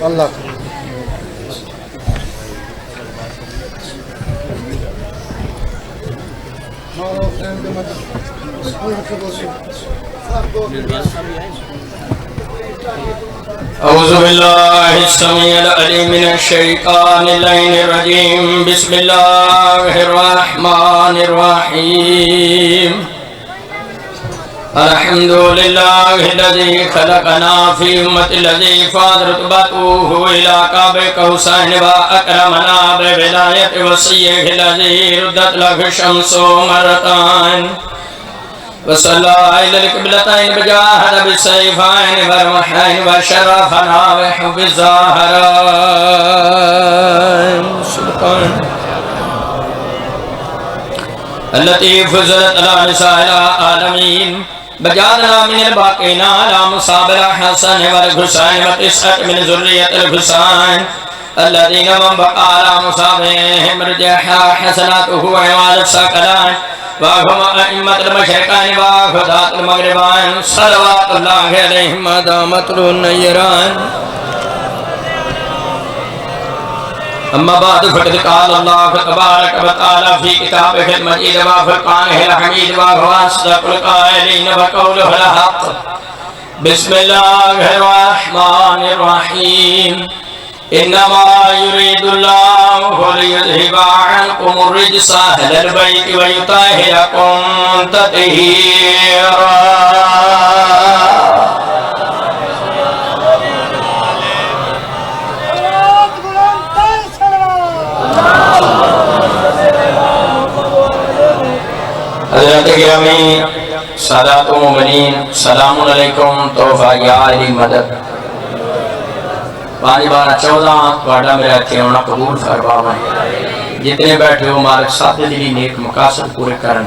اللہ اعوذ باللہ السمیع العلیم من الشیطان اللعین الرجیم بسم اللہ الرحمن الرحیم الحمدللہ الذی خلقنا فی امت الذی فاضرتبتوہ الى قابق حسین و اکرمنا بولایت وسیح الذی ردت لہ الشمس مرتان وصلى إلى القبلتين بجاهد بالسيفين والرمحين وشرفنا بحب الزهرين سبحان التي فزلت على نساء العالمين بجادنا من الباقين على مصاب الحسن والحسين وتسعة من ذرية الحسين الذين من بقى على مصابهم رجحا حسناته وعمال الساقلان وهم أئمة المشرقين وخذات المغربين صلوات الله عليهم ما دامت النيران أما بعد فقد قال الله تبارك وتعالى في كتابه المجيد وفرقانه الحميد وهو أصدق القائلين وقوله الحق بسم الله الرحمن الرحيم إنما يريد الله ليذهب عنكم الرجس أهل البيت ويطهركم تطهيرا حضرت گرامی سادات و مومنین سلام علیکم توفہ یا علی مدد 5/12/14 تواڈا میرا اتھے ہونا قبول فرماویں جتنے بیٹھے ہو مالک ساتھ دلی نیک مقاصد پورے کرن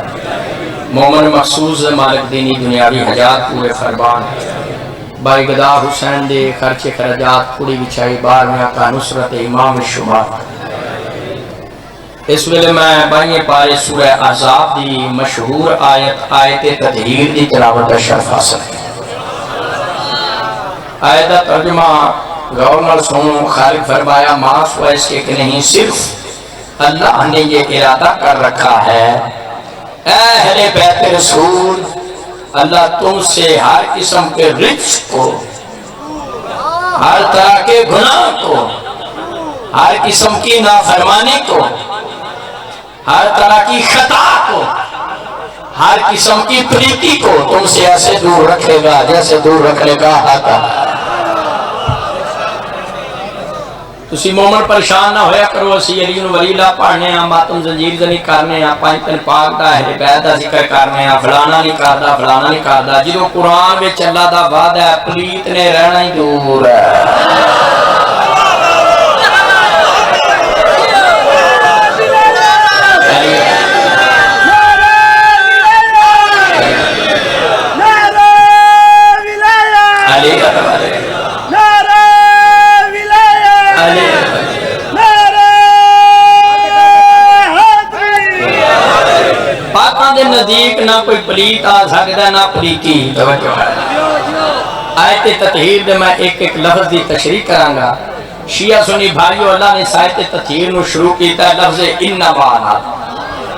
مومن مخصوص مالک دینی دنیاوی حجات پورے فرمان بائی گدا حسین دے خرچ خرجات پوری بچھائی بار میں آقا نصرت امام شمار اس ویلے میں بائیں پارے سورہ احزاب دی مشہور آیت تطہیر دی تلاوت شرف حاصل ہے آیت ترجمہ گورنر سنو خالق فرمایا معاف و اس کے کہ نہیں صرف اللہ نے یہ ارادہ کر رکھا ہے اے اہل بیت رسول اللہ تم سے ہر قسم کے رجس کو ہر طرح کے گناہ کو ہر قسم کی نافرمانی کو ہر طرح کی خطا کو ہر قسم کی پلیتی کو تم سے ایسے دور رکھے گا جیسے دور رکھنے کا آتا تسی مومن پریشان نہ ہویا کرو اسی علی ولی اللہ پڑھنے ہیں ماتم زنجیر زنی کرنے ہیں پانچتن پاک دا اہل بیت دا ذکر کرنے ہیں فلانا نہیں کردہ جدو قرآن میں چلا دا وعدہ ہے پلیت نے رہنا ہی دور ہے نزدیک نہ کوئی پلیت آ سکتا نہ پلیتی توجہ ہے آیت تطہیر دے میں ایک لفظ دی تشریح کرانگا شیعہ سنی بھائیو اللہ نے آیت تطہیر نو شروع کیتا ہے لفظ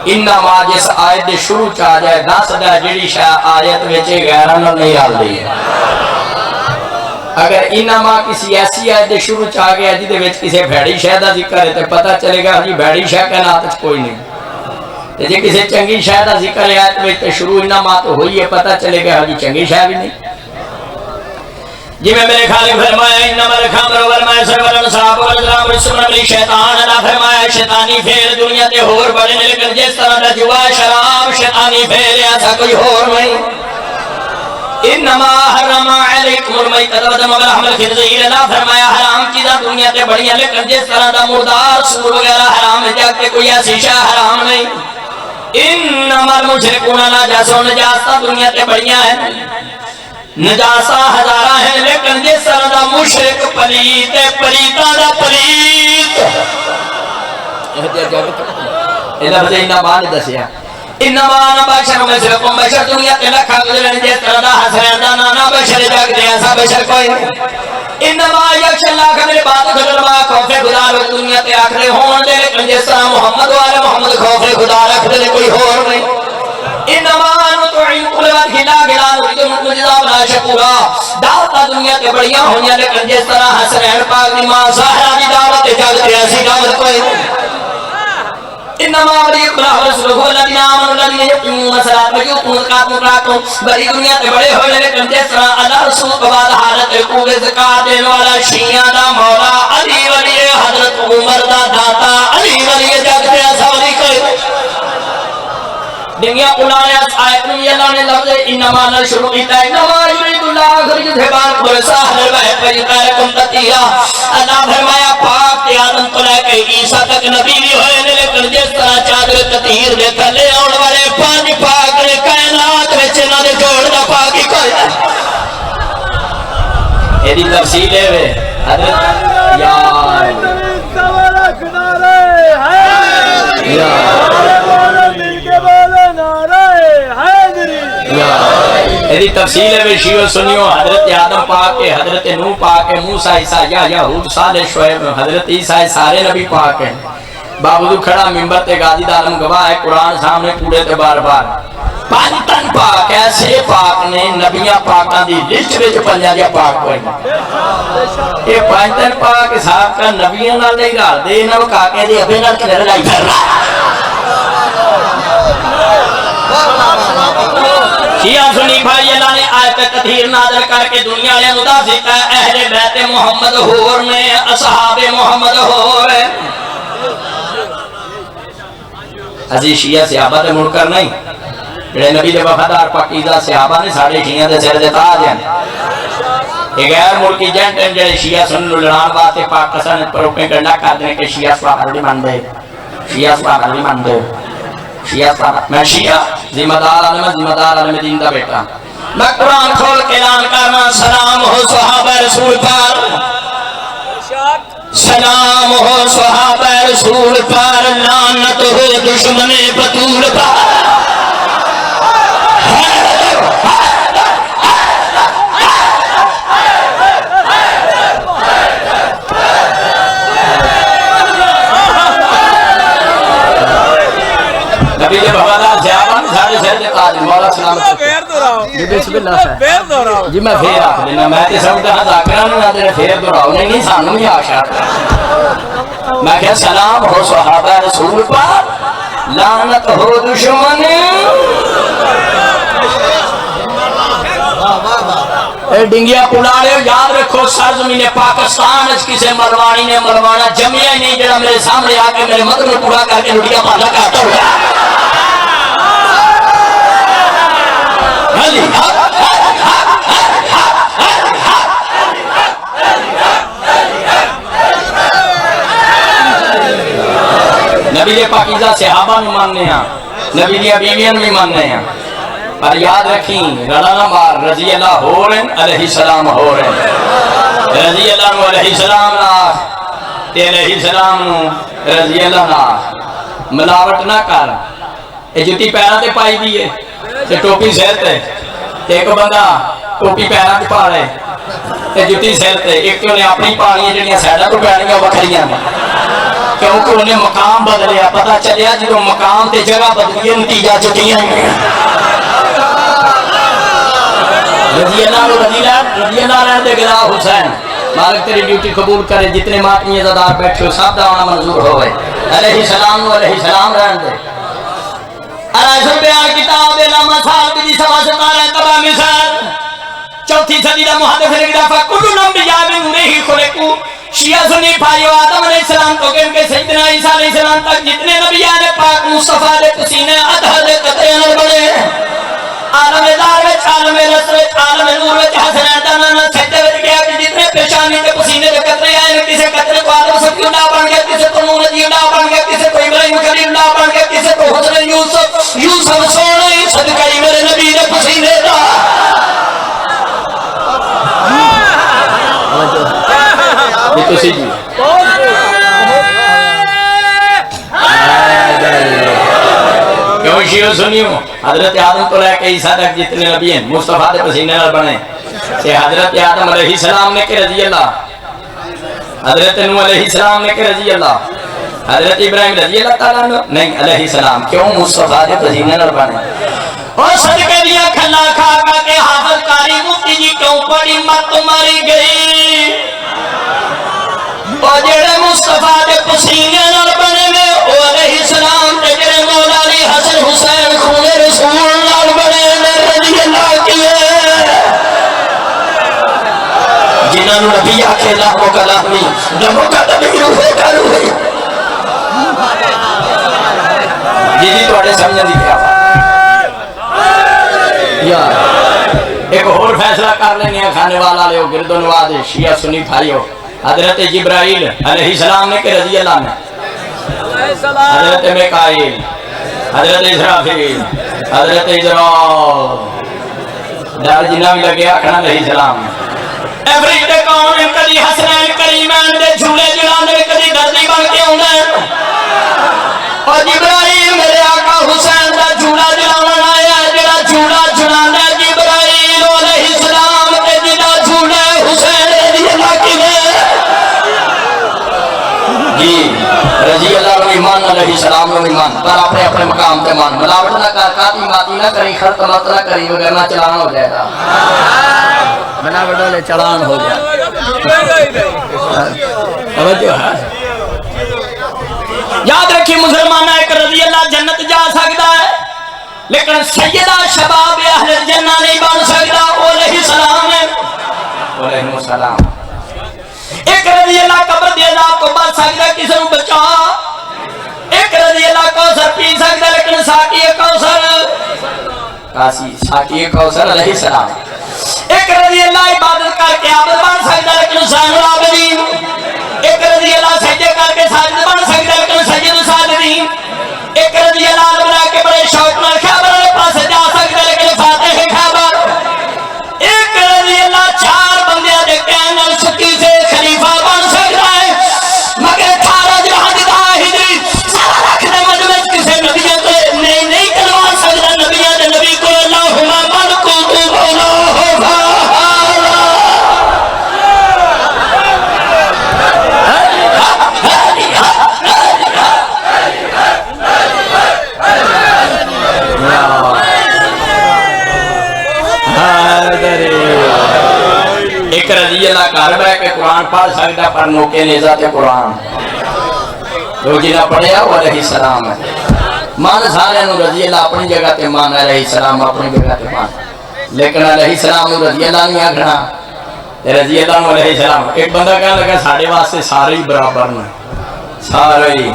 انما جس آیت دے شروع چاہ جائے دس دا جڑی شاہ آیت ویچے غیرانہ نہیں آل دی اگر انما کسی ایسی آیت دے شروع چاہ گیا جی دے ویچ کسی بھیڑی شاہ دا ذکر ہے تو پتہ چلے گا جی بھیڑی شاہ کا ناتج کوئی نہیں جی کسی چنگی شاہ دا ذکر ہے آیت میں شروع انما تو ہوئی ہے پتہ چلے گا جی چنگی شاہ بھی نہیں جی میں میرے خالق فرمایا انما الخمر والمیسر والانصاب والازلام رجس من عمل شیطان اللہ فرمایا شیطانی پھیل دنیا تے ہور بڑے نے لیکن جس طرح دا جوا شراب شیطانی پھیل ایسا کوئی ہور نہیں انما حرم علیکم المیتۃ والدم ولحم الخنزیر اللہ فرمایا حرام چیزاں دنیا تے بڑی ہیں لیکن جس طرح دا مردار سور وغیرہ حرام ہے جاتے کوئی ایسی شاہ حرام نہیں انما المشرکون نجاسون نجاستہ دنیا تے بڑیاں ہیں نجاسہ ہزارہ ہیں لیکن جس طرح دا مشرک پلیت ہے پلیتہ دا پلیت لفظ انما نے دسیا انما انا بشر مثلکم بشر دنیا تے لکھا گزرن جس طرح دا حسین دا نانا بشر جگ دے ایسا بشر کوئی انما یکش اللہ کا میرے بعد خلما خوف خدا رو دنیا تے آخرے ہون دے لیکن جس طرح محمد والے محمد خوف خدا رکھ دے کوئی اور نہیں انما نطعمکم لوجه الله لا نريد منکم جزاء ولا شکورا دعوت دنیا تے بڑیاں ہویاں لیکن جس طرح حسنین پاک دی ماں زہرا دی دعوت جگ تے ایسی دعوت کوئی انما وليكم الله ورسوله الذين آمنوا الذين يقيمون الصلاة ويؤتون الزكاة ويراقبون بڑی دنیا تے بڑے ہوئے لیکن جس طرح اللہ رسول کے بعد حالت قوت زکات دینے والا شیعہ دا مولا علی ولی حضرت عمر دا داتا علی ولی جگ تے ایسا ولی کوئی دنیا قرآن آیت میں اللہ نے لفظ انما نشر ایتا انما یرید اللہ خرج دھبان برسا حل بہت ویقارکم تطیرہ اللہ فرمایا پاک کے آدم تو لے کے عیسیٰ تک نبی بھی ہوئے لیکن جس طرح چادر تطہیر دے تھلے اور والے پانچ پاک نے کائنات میں چنہ دے جوڑنا پاکی کوئی یہ دی تفصیل ہے وے حضرت یا ایدی تفصیل ہے شیعہ سنیو حضرت آدم پاک ہے حضرت نوح پاک ہے موسیٰ عیسیٰ یہود صالح شعیب حضرت عیسیٰ سارے نبی پاک ہیں باوجود کھڑا منبر تے غازی عالم گواہ ہے قرآن سامنے پورے تے بار بار پانچن پاک ایسے پاک نے نبیاں پاکاں دی لسٹ وچ پنجاں دیا پاک ہوئی یہ پانچن پاک صاحب کا نبیاں نال نہیں رہا دے نہ کاکے دی ابے نال کنے لڑائی کر رہا شیعہ سنی بھائی اللہ نے آیت تطہیر نازل کر کے دنیا نے مدافع کا اہل بیت محمد ہور نے اصحاب محمد ہور عزیز شیعہ صحابہ دے مڑ کر نہیں جڑے نبی دے وفادار پاکیزہ صحابہ نے ساڑھے شیعہ دے سر دے تاج ہیں ایک غیر ملکی جنٹ ہیں جڑے شیعہ سن لڑان واسطے پاکستان پروپیں کرنا کر دیں کہ شیعہ سواہ حرلی من دے شیعہ سواہ حرلی من دے شیعہ سواہ میں شیعہ ذمہ دار عالم دین دا بیٹا میں قرآن کھول کے اعلان کرنا سلام ہو صحابہ رسول پر سلام ہو صحابہ رسول پر لعنت ہو دشمن بطول پر نبی دے بہادر صحابہ سارے شہر دے قاضی مولا سلامت جی بسم اللہ صاحب جی میں پھر آخ لینا میں تے سمجھتا ہاں ذاکرانوں نہ دے پھر دراؤ نہیں سانوں ہی آشا میں کہا سلام ہو صحابہ رسول پر لعنت ہو دشمن اے ڈنگیا پڑاڑے یاد رکھو سرزمین پاکستان اس کسے مروانی نے مروانا جمعیہ ہی نہیں جڑا میرے سامنے آکے میرے مدر میں پورا کر کے لڑیا پالا کہتا ہوا نبی دے پاکیزہ صحابہ میں ماننے ہیں نبی دے بیویاں میں ماننے ہیں پر یاد رکھیں رڑا نہ مار رضی اللہ ہو رہے علیہ السلام ہو رہے رضی اللہ نو علیہ السلام نہ تے علیہ السلام نو رضی اللہ نہ ملاوٹ نہ کر اے جتی پیرا تے پائی دیئے تے ٹوپی سہت ہے تے ایک بندہ ٹوپی پیرا تے پا رہے تے جتی سہت ہے ایک تو نے اپنی پانی ہے جنہیں سیڈا تو پیڑیاں وکھریاں نے کیونکہ انہیں مقام بدلیا پتہ چلیا جدو مقام تے جگہ بدلیے نتیجہ چٹیاں ہیں رضی اللہ رہن دے گدا حسین مالک تیری ڈیوٹی قبول کرے جتنے ماتمی عزادار بیٹھے سب دعوانا منظور ہوئے علیہ السلام رہن دے علیہ بیان کتاب علامہ صاحب کی سوا ستارہ تبا مثال چوتھی صدی دا محدث نے کہا فکل انبیاء من نورہ خلقو شیعہ سنی بھائیو آدم علیہ السلام تو کہ سیدنا عیسیٰ علیہ السلام تک جتنے نبیان پاک مصطفیٰ دے پسینے ادھا دے قطعے نر بڑے عالم دار وچ عالم رسل وچ عالم نور وچ حسنین دا نانا سجدے وچ گیا کہ جتنے پیشانی تے پسینے دے قطرے آئے کسے قطرے کو آدم سب اللہ بن گیا کسے کو نور جی اللہ بن گیا کسے کو ابراہیم خلیل اللہ بن گیا کسے کو حضرت یوسف سونے صدقہ میرے نبی دے پسینے دا یہ تو سی جی کیوں شیعہ سنیوں حضرت آدم تو لے کے عیسیٰ تک جتنے نبی ہیں مصطفیٰ دے پسینے نال بنے سے حضرت آدم علیہ السلام نے کہ رضی اللہ حضرت نوح علیہ السلام نے کہ رضی اللہ، حضرت ابراہیم رضی اللہ تعالیٰ عنہ نہیں علیہ السلام، کیوں مصطفیٰ دے پسینے نال بنے اور صدقے دیا کھلا کھا کھا کے حافظ کاری مفتی جی کیوں پڑی مت ماری گئی اور جڑے مصطفیٰ دے پسینے نال بنے میں او علیہ السلام تے جڑے مولا علی حسن حسین خون رسول نال بنے میں رضی اللہ کیے جنہاں نو نبی آکھے لامو کلامی نمو کا نبی روحے کا روحے جی تو اٹھے سمجھن دی کیا یا ایک اور فیصلہ کر لینے کھانے والا لے ہو گرد و نواز شیعہ سنی بھائی ہو حضرت جبرائیل علیہ السلام نے کہ رضی اللہ نے حضرت میکائیل حضرت اسرافیل حضرت اجرال دار جنہ بھی لگے آکھنا علیہ السلام ایفریٹ کون کدی حسنین کریمین دے جھولے جلانے کدی دردی بن کے ہونے اور جبرائیل میرے آقا حسین دا جھولا جلانا آیا جڑا جھولا جلانا جبرائیل علیہ السلام تے جڑا جھولا حسین رضی اللہ کی میں جی رضی اللہ کو ایمان علیہ السلام کو ایمان پر اپنے اپنے مقام تے مان ملاوٹ نہ کر کاتی ماتی نہ کری خرط مت نہ کری وغیرہ چلان ہو جائے گا بنا بڑھولے چلان ہو جائے توجہ ہے یاد رکھی مسلمان ایک رضی اللہ جنت جا سکتا ہے لیکن سیدہ شباب اہل جنہ نہیں بن سکتا علیہ السلام ہے علیہ السلام ایک رضی اللہ قبر دے عذاب کو بچ سکتا کسی نے بچا ایک رضی اللہ کوثر پی سکتا لیکن ساقی کوثر ساقی کوثر علیہ السلام ایک رضی اللہ عبادت کر کے عابد بن سکتا لیکن حسین العابدین ایک رضی اللہ سجدے کر کے ساجد بن سکتا لیکن سجد ساجدین ایک رضی اللہ بنا کے بڑے شوق میں خیبر والے پاس جا سکتا لیکن فاتح خیبر ایک رضی اللہ چار بندے دے کہنے سکی سے خلیفہ بن سکتا ہے مگر تھارا جہاں دیتا ہجری سارا رکھ دے مجلس کسے نبیوں کو نہیں کلوان سکتا نبیوں دے نبی کو اللہم من کو تو بولا ہوگا ایک رضی اللہ کار بے کہ قرآن پڑھ سکتا پر نوکے نیزہ تے قرآن جو جنہ پڑھیا وہ علیہ السلام ہے مان سارے نو رضی اللہ اپنی جگہ تے مان علیہ السلام اپنی جگہ تے مان لیکن علیہ السلام نو رضی اللہ نہیں آگنا رضی اللہ نو علیہ السلام ایک بندہ کہنے لگا ساڑھے واسطے سارے ہی برابر نے سارے ہی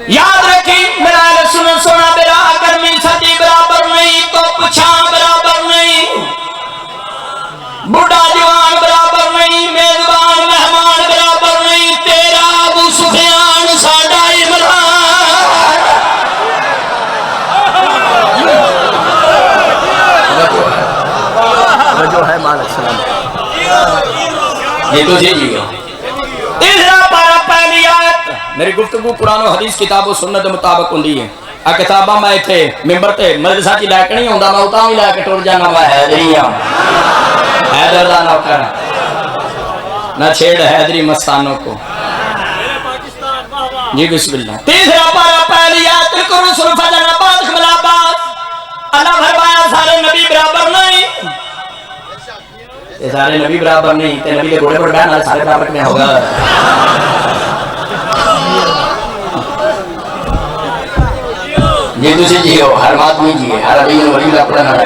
یاد رکھی میرا سنا میرا گرمی سجی برابر نہیں تو پچھا برابر نہیں بڑھا جوان برابر نہیں میزبان مہمان برابر نہیں تیرا ابو سفیان ساڈا عمران جو ہے مالک سلام یہ تو جی تیسرا پارا پہلی آیت میری گفتگو قرآن و حدیث کتاب و سنت مطابق ہوندی ہے آ کتاباں میں تھے ممبر تے مدرسہ چ لے کے نہیں ہوندا میں اتاں وی لے کے ٹر جانا میں حیدری ہاں حیدر دا نوکر نہ چھیڑ حیدری مستانوں کو جی بسم اللہ تیسرا پارا پہلی آیت تلکر رسول فضل عباد خلابات اللہ فرمایا سارے نبی برابر نہیں یہ سارے نبی برابر نہیں تے نبی کے گھوڑے پر بیٹھنا سارے برابر میں ہوگا جی تسی جیو ہر آدمی جیے ہر ابھی ولی کا پڑھنا ہے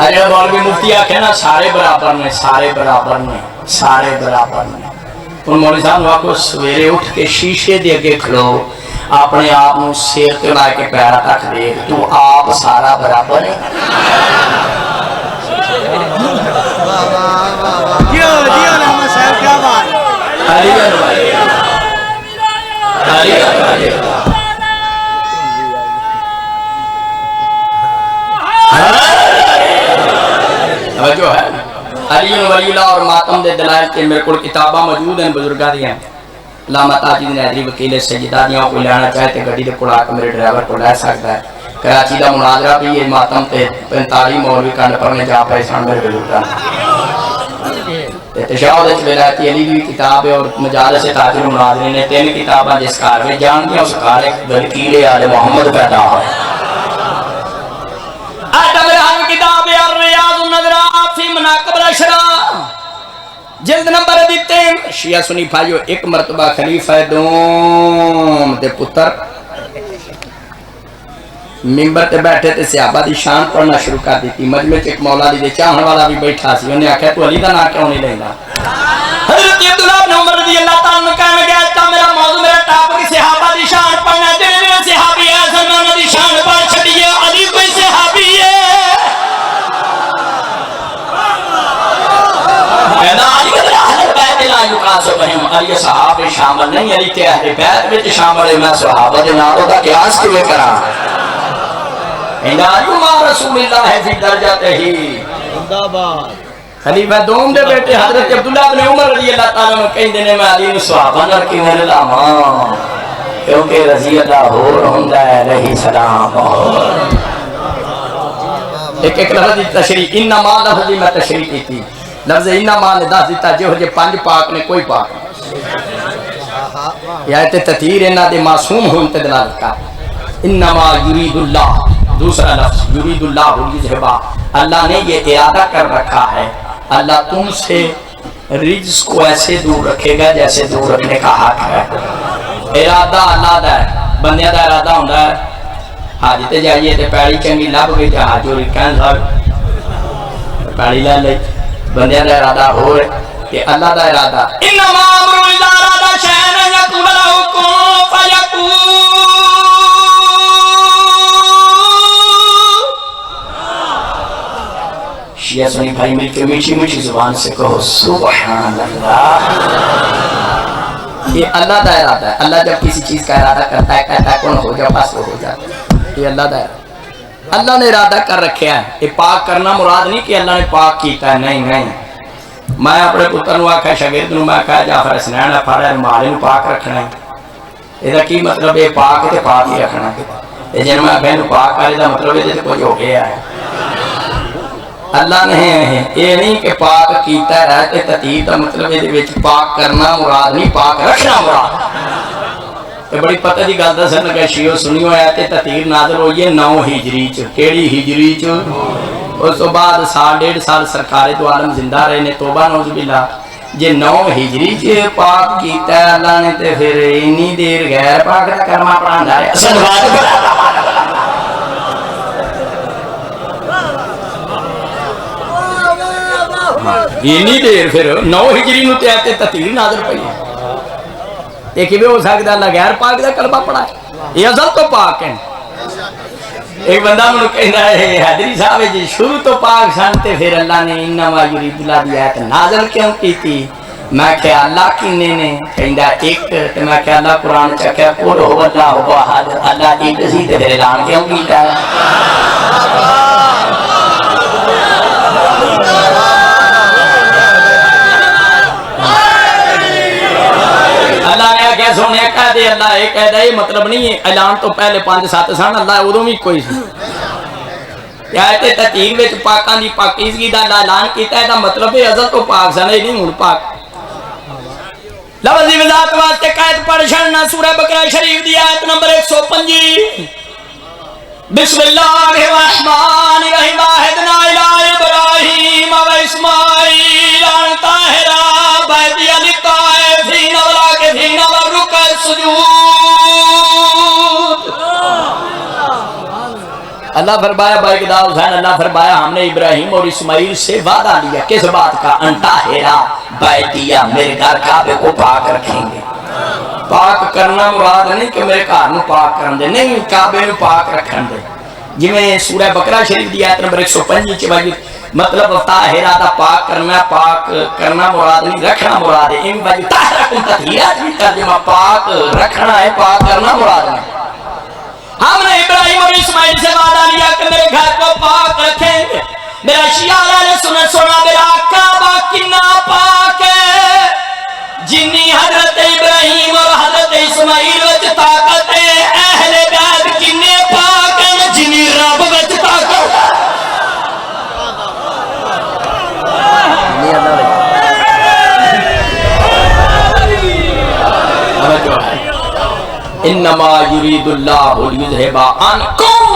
ارے مولوی مفتی آکھے نا سارے برابر نے سارے برابر نے سارے برابر نے ان مولوی صاحب واقعو سویرے اٹھ کے شیشے دے کے کھلو اپنے آپ نو سیر تے لائے کے پیرا تک دیکھ تو آپ سارا برابر ہے جیو نعمت صاحب کیا بات علی جو ہے علی ولی اللہ اور ماتم دے دلائل کے میرے کو کتاباں موجود ہیں بزرگاں دیاں علامہ تاجدین حیدری وکیل سجدہ دیاں کوئی لینا چاہے تے گڈی دے کول آ کے میرے ڈرائیور کو لے سکتا ہے کراچی دا مناظرہ بھی یہ ماتم تے 45 مولوی کنڈ پر نے جا پے سن میرے بزرگاں تے تشہد ولایت علی کی کتاب ہے اور مجالس تاجر مناظرین نے 3 کتاباں جس کار میں جان دیا اس کار ایک وکیل آل محمد پیدا ہے ادب رحم کتاب الریاض النظرات فی مناقب الاشراء جلد نمبر دیتے شیعہ سنی بھائیو ایک مرتبہ خلیفہ دوم دے پتر ممبر تے بیٹھے تے صحابہ دی شان پڑھنا شروع کر دیتی مجمع ایک مولا دی چاہن والا بھی بیٹھا سی انہیں آکھیا تو علی دا نام کیوں نہیں لینا حضرت عبداللہ بن عمر رضی اللہ تعالیٰ عنہ کہنے گیا تا میرا موضوع میرا ٹاپک صحابہ دی شان پڑھنا جنہیں میرے صحابی ہے سنوں دی شان پڑھ چھڑیے علی کوئی صحابی ہے علی صحابہ شامل نہیں علی تے اہل بیت وچ شامل ہے میں صحابہ دے نال دا قیاس کیویں کراں انہاں ما رسول اللہ فی درجات ہی زندہ باد خلیفہ دوم دے بیٹے حضرت عبداللہ بن عمر رضی اللہ تعالی عنہ کہندے نے میں علی نو صحابہ نال کیویں لاواں کیونکہ رضی اللہ ہور ہوندا ہے علیہ السلام ایک لفظ دی تشریح انما لفظ میں تشریح کی تھی لفظ انما نے دس دیتا جو جے 5 پاک نے کوئی پاک یا تے تطہیر انہاں دے معصوم ہون تے دلالت کر انما یرید اللہ دوسرا لفظ یرید اللہ یذہبا اللہ نے یہ ارادہ کر رکھا ہے اللہ تم سے رجس کو ایسے دور رکھے گا جیسے دور رکھنے کا حق ہے ارادہ اللہ دا ہے بندے دا ارادہ ہوندا ہے حاج تے جائیے تے پیڑی چنگی لب گئی تے حاج ہوری کہن پیڑی لے لئی بندے دا ارادہ ہو رہے کہ اللہ دا ارادہ انما امرو اذا اراد شیئا ان یقول له کن فیکون شیعہ سنی بھائی مل کے میٹھی میٹھی زبان سے کہو سبحان اللہ یہ اللہ دا ارادہ ہے اللہ جب کسی چیز کا ارادہ کرتا ہے کہتا ہے کون ہو جا پاس ہو جاتا ہے یہ اللہ دا ارادہ اللہ نے ارادہ کر رکھا ہے یہ پاک کرنا مراد نہیں کہ اللہ نے پاک کیتا ہے نہیں نہیں میں اپنے پتر نو آکھا شاگرد نو میں آکھا جعفر حسنین پڑھا مالے نو پاک رکھنا ہے یہ کی مطلب ہے پاک تے پاک ہی رکھنا ہے یہ جن میں بہن پاک کرے دا مطلب ہے تے کچھ ہو گیا ہے اللہ نے یہ نہیں کہ پاک کیتا ہے تے تطہیر دا مطلب ہے وچ پاک کرنا مراد نہیں پاک رکھنا مراد یہ بڑی پتہ دی گل دسن لگا شیعہ سنیو ہے تے تطہیر نازل ہوئی ہے 9 ہجری چ کیڑی ہجری چ اس تو بعد سال 1.5 سال سرکار دو عالم زندہ رہے نے توبہ نعوذ باللہ جے 9 ہجری چ پاک کیتا ہے اللہ نے تے پھر اتنی دیر غیر پاک دا کلمہ پڑھاندا ہے اصل بات اتنی دیر پھر 9 ہجری نو تے تطہیر نازل پئی ہے یہ کہ ہو سکتا اللہ غیر پاک دا کلمہ پڑھا ہے یہ اصل تو پاک ہے ایک بندہ منو کہنا ہے حیدری صاحب جی شروع تو پاک سنتے پھر اللہ نے انما یرید اللہ دی آیت نازل کیوں کی تھی میں کہ اللہ کنے نے کہندا ایک تے میں کہ اللہ قرآن چ کہ قل هو اللہ احد اللہ ایک سی تے پھر اعلان کیوں کیتا ہے سونے کہہ دے اللہ ایک کہہ دے یہ مطلب نہیں ہے اعلان تو پہلے 5-7 سن اللہ ادوں بھی کوئی سی آیت تطہیر وچ پاکاں دی پاکیزگی دا اعلان کیتا ہے دا مطلب ہے ازل تو پاک سن نہیں ہن پاک لفظی وضاحت واسطے قید پڑھ چھڑنا سورہ بقرہ شریف دی آیت نمبر 125 بسم اللہ الرحمن الرحیم عہدنا الی ابراہیم و اسماعیل ان طاہرا بیتی للطائفین والعاکفین والرکع السجود اللہ فرمایا باقدار حسین اللہ فرمایا ہم نے ابراہیم اور اسماعیل سے وعدہ لیا کس بات کا ان طاہرا بیتیا میرے گھر کعبے کو پاک رکھیں گے پاک کرنا مراد نہیں کہ میرے گھر نو پاک کرن دے نہیں کعبے نو پاک رکھن دے جویں سورہ بقرہ شریف دی آیت نمبر 125 چ وجہ مطلب طاہرہ دا پاک کرنا مراد نہیں رکھنا مراد ہے ان وجہ طاہرہ کو تطہیرہ بھی ترجمہ پاک رکھنا ہے پاک کرنا مراد ہے ہم نے ابراہیم اور اسماعیل سے وعدہ لیا کہ میرے گھر کو پاک رکھیں گے میرا شیعہ علیہ سنت سونا میرا کعبہ کنا پاک ہے جنی حضرت ابراہیم اور حضرت اسماعیل وچ طاقت ہے اہل بیت کنے پاک ہیں جنی رب وچ طاقت ہے انما یرید اللہ لیذھب عنکم،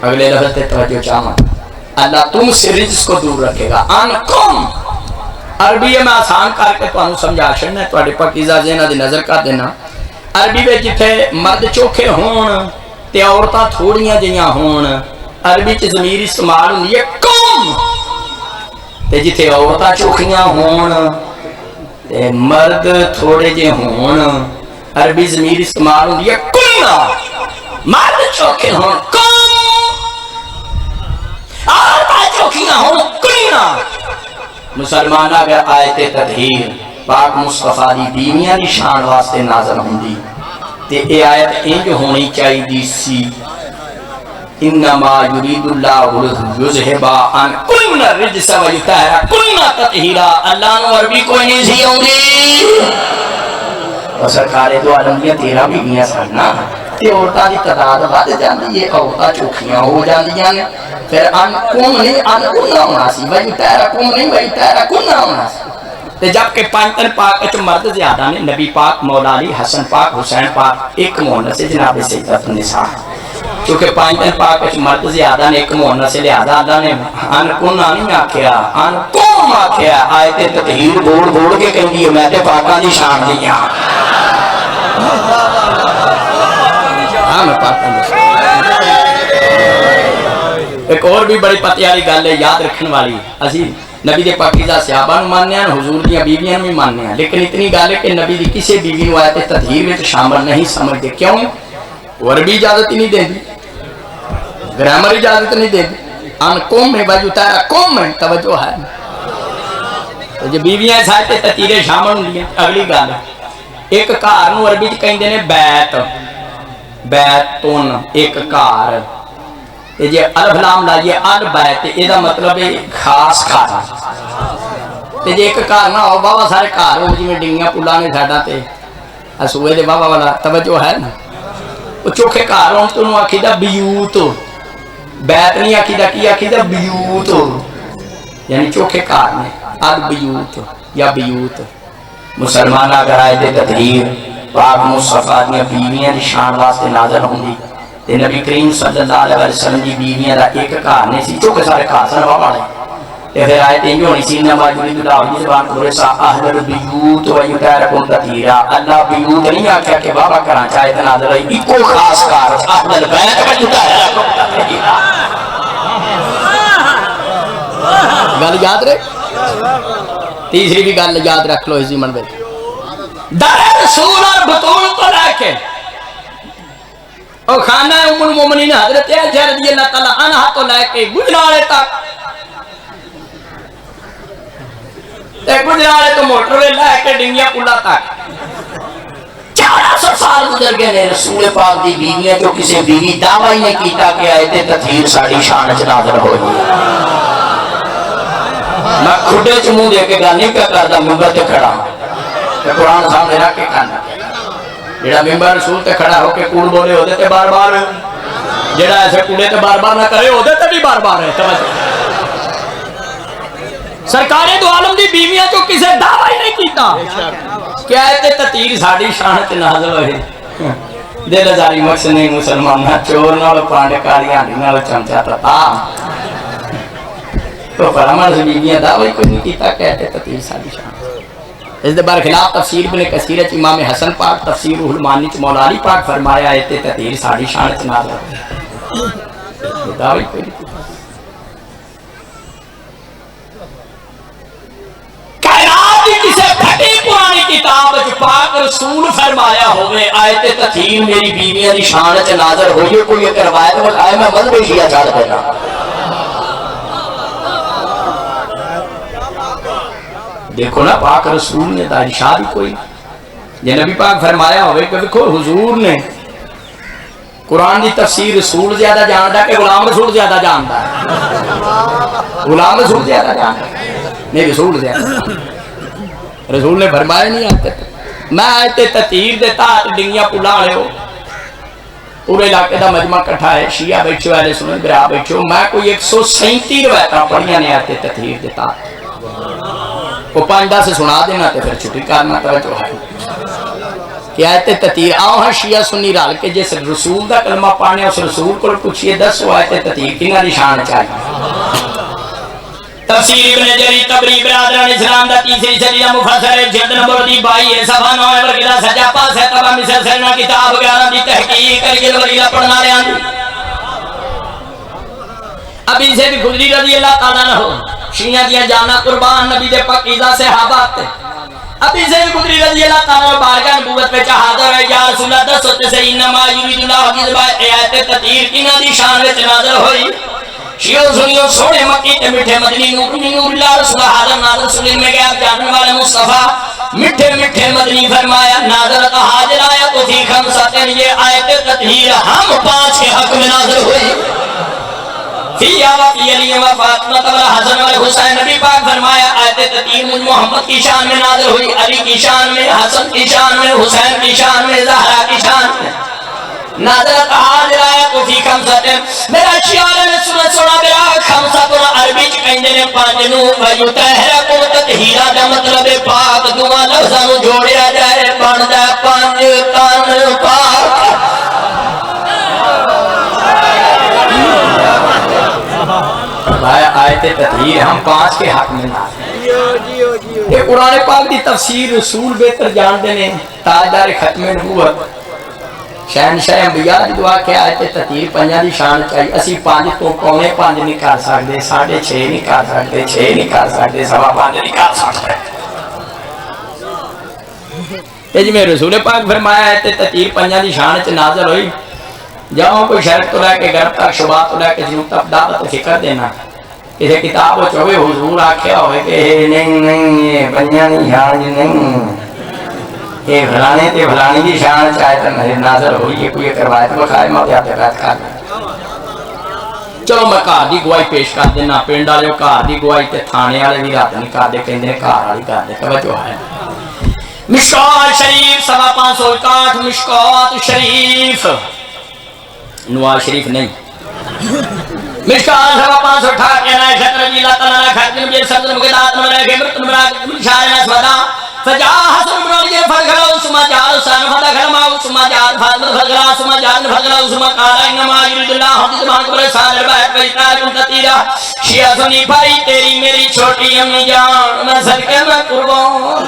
اگلے لفظ تے توجہ چاہاں، اللہ تم سے رجس کو دور رکھے گا. عنکم عربی میں آسان کر کے تانوں سمجھا چھڑنا، تواڈے پاکیزہ ذہن دی نظر کر دینا. عربی میں جتھے مرد چوکھے ہون تے عورتاں تھوڑیاں جیاں ہون، عربی چ ضمیر استعمال ہوندی ہے قوم، تے جتھے عورتاں چوکھیاں ہون تے مرد تھوڑے جے ہون، عربی ضمیر استعمال ہوندی ہے کننا. مرد چوکھے ہون قوم، عورتاں چوکھیاں ہون کننا. مسلمان اگر آیت تطہیر پاک مصطفیٰ دی بیویاں دی شان واسطے نازل ہوندی تے اے آیت انج ہونی چاہیے سی، انما یرید اللہ لیذھب عنکم الرجس ویطہرکم تطہیرا. اللہ نو عربی کوئی نہیں سی آوندی، اور سرکار دو عالم دیاں 13 بیویاں سن نا، تے عورتاں دی تعداد ود جاندی ہے، عورتاں چوکھیاں ہو جاندیاں نے. پھر عنکم نہیں عنکم ہونا سی، ویطہرکم نہیں ویطہرکم ہونا سی. تے جبکہ پانچن پاک اچ مرد زیادہ نے، نبی پاک، مولا علی، حسن پاک، حسین پاک، ایک مؤنث ہے جناب سیدۃ النساء. کیونکہ پانچن پاک اچ مرد زیادہ نے، ایک مؤنث ہے، لہذا اللہ نے عنکم نہیں آکھیا، عنکم آکھیا. آیت تطہیر بول بول کے کہندی ہے میں تے پاکاں دی شان دی ہاں. ہاں میں پاکاں دی شان. ایک اور بھی بڑی پتے والی گل ہے یاد رکھن والی، اسی نبی دے پاکیزہ صحابہ نو ماننے ہیں، حضور دیاں بیویاں بھی ماننے ہیں، لیکن اتنی گل ہے کہ نبی دی کسی بیوی نو آیت تطہیر وچ شامل نہیں سمجھتے. کیوں؟ عربی اجازت ہی نہیں دیندی، گرامر اجازت نہیں دیندی. عنکم میں ویطہرکم میں توجہ ہے. تو جو بیویاں اس آیت تطہیر شامل ہوندیاں. اگلی گل ایک گھر نو عربی وچ کہندے نے بیت، بیتن ایک گھر. تے جے الف لام لائیے البیت، اے دا مطلب ہے خاص گھر. تے جے ایک گھر نہ ہو بابا سارے گھر ہو جویں ڈنگیاں پلاں نے ساڈا تے اسوئے دے بابا والا توجہ ہے نا. وہ چوکھے گھر ہون تے انہوں آکھیدا بیوت، بیت نہیں آکھیدا، کی آکھیدا بیوت، یعنی چوکھے گھر نے. البیوت یا بیوت. مسلمان اگر آیت تطہیر پاک مصطفیٰ دیاں بیویاں دی شان واسطے نازل ہوندی تے نبی کریم صلی اللہ علیہ وسلم دی بیویاں دا ایک گھر نہیں سی، چوکھے سارے گھر سن بابا والے. تے پھر آیت انج ہونی سی انما یرید اللہ لیذھب عنکم اہل البیوت ویطہرکم تطہیرا. اللہ بیوت نہیں آکھیا کہ بابا گھراں چ آیت نازل ہوئی، اکو خاص گھر اہل البیت ویطہرکم تطہیرا. گل یاد رکھ. تیسری بھی گل یاد رکھ لو اسی من وچ، در رسول اور بطول کو لے کے اور خانہ ام المومنین حضرت عائشہ رضی اللہ تعالیٰ عنہ تو لے کے گجرالے تک، گجرالے تو موٹر وے لے کے ڈنگیا پلا تک 400 سال گزر گئے نے. رسول پاک دی بیویاں جو کسی بیوی دعویٰ ہی نہیں کیتا کہ آیت تطہیر ساڑی شان وچ نازل ہوئی. میں کھڈے چ منہ دے کے گل نہیں کردا، منبر تے کھڑا تے قرآن سامنے رکھ کے کھانا. جڑا ممبر رسول تے کھڑا ہو کے کوڑ بولے ہو دے تے بار بار، جڑا ایسے کوڑے تے بار بار نہ کرے ہو دے تے بھی بار بار ہے. توجہ، سرکار دو عالم دی بیویاں تو کسے دعویٰ ہی نہیں کیتا کہ آیت تطہیر ساڑی شان تے نازل ہوئے. دل ہزاری مقصد نہیں مسلمان نہ چور نال پانڈے کالی آنڈی نال چمچا تتا تو فرمان سے بیویاں دعویٰ کوئی نہیں کیتا کہ آیت تطہیر ساڑی شان. اس دے برخلاف تفسیر ابن کثیر امام حسن پاک تفسیر روح المانی مولا علی پاک فرمایا آیت تطہیر ساڑی شان تے نازل ہوئی. دعویٰ کوئی نہیں. کسے پھٹی پرانی کتاب پاک رسول فرمایا ہوئے آیت تطہیر میری بیویاں دی شان وچ نازل ہوئی، کوئی ایک روایت بتائے میں مذہب شیعہ چل دینا. دیکھو نا پاک رسول نے دا ارشاد ہی کوئی یہ نبی پاک فرمایا ہوئے کہ دیکھو حضور نے قرآن دی تفسیر رسول زیادہ جانتا ہے کہ غلام رسول زیادہ جانتا ہے؟ غلام رسول زیادہ جانتا ہے نہیں، رسول زیادہ. رسول نے فرمایا نہیں آتے میں آیت تطہیر دے تحت ڈنگیاں پلا لے ہو پورے علاقے دا مجمع کٹھا ہے، شیعہ بیٹھو اہل سنت گراہ بیٹھو، میں کوئی 137 روایتاں پڑھیاں نے آیت تطہیر دے تحت کو 5-10 سنا دینا تے پھر چھٹی کرنا. توجہ ہے کہ آیت تطہیر آؤ ہاں شیعہ سنی رل کے جس رسول دا کلمہ پانے اس رسول کو پوچھئے دسو آیت تطہیر کنہ دی شان چاہیے تفسیر ابن جری تبری برادران اسلام دا تیسری صدی دا مفسر جلد نمبر دی 22 صفحہ 9 ورگیدہ سجا پاس ہے تبا مصر سرنا کتاب 11 دی تحقیق کر کے ورگیدہ پڑھنا رہے ہیں ابھی سے بھی خدری رضی اللہ تعالیٰ نہ ہو شیعہ دیا جانا قربان نبی دے پاکیزہ سے حابات ابھی سے بھی خدری رضی اللہ تعالیٰ نہ بارگاہ نبوت پہ حاضر ہے یا رسول اللہ دس ہوتے سے انما یرید اللہ کی زبان آیت تطہیر کی نادی شان وچ نازل ہوئی شیعہ سنیوں سوڑے مکی تے مٹھے مدنی نور اللہ رسول حاضر نازل سلیم میں گیا جاننے والے مصطفیٰ مٹھے مٹھے مدنی فرمایا نازل حاضر آیا تو فی خمساتن یہ آیت تطہیر ہم 5 کے حق میں نازل ہوئی فی آوافی علی و فاطمہ و حسن و حسین نبی پاک فرمایا آیت تطہیر مجھ محمد کی شان میں نازل ہوئی علی کی شان میں حسن کی شان میں حسین کی شان میں زہرہ کی شان میں نازلت حاضر آیا تو فی خمساتن میرا شیعہ نے سنا میرا خمساتن عربی چکندے نے پانچنو ویتہرکو تطہیرہ دا مطلب پاک دعا لفظانو جوڑیا جائے بندہ پانچ تن پاک آیت تطہیر ہم 5 کے حق میں نازل یہ قرآن پاک دی تفسیر رسول بہتر جان دینے تاجدار ختم نبوت شہنشاہ انبیاء دی دعا کہ آیت تطہیر 5 دی شان چاہیے اسی 5 تو پونے 5 نہیں کر سکتے 6.5 نہیں کر سکتے 6 نہیں کر سکتے 5.25 نہیں کر سکتے یہ میں رسول پاک فرمایا آیت تطہیر 5 دی شان چ نازل ہوئی جاؤں کوئی شرک تو لے کے گھر تک شبات تو لے کے جنوب تک دعوت فکر دینا کسی کتاب کو چوہے حضور آکھیا ہوئے کہ نہیں یہ 5 دی شان نہیں یہ فلانے تے فلانی دی شان چاہے تو نازل ہوئی ہے کوئی کروایت بخائے موتیات بیعت کر دیں چلو میں کار دی گواہی پیش کر دینا پنڈ والے کار دی گواہی تے تھانے والے بھی رات نہیں کر دے کہندے کار والی کر دے توجہ ہے مشکات شریف 561 مشکات شریف نواز شریف نہیں مشکات 568 کے نائے شکر رضی اللہ تعالیٰ نے خرد نبی صدر مقدات نمرہ کے مرت نمرہ مشارن اسودہ فجاء حسن بن علی فرغلا ثم جاء حسین فدخل معه ثم جاء فاطمہ فرغلا ثم جاء فرغلا ثم قال انما يريد الله حق زمان پر سال البیت بیتاکم تطیرہ شیعہ سنی بھائی تیری میری چھوٹی امی جان میں صدقے میں قربان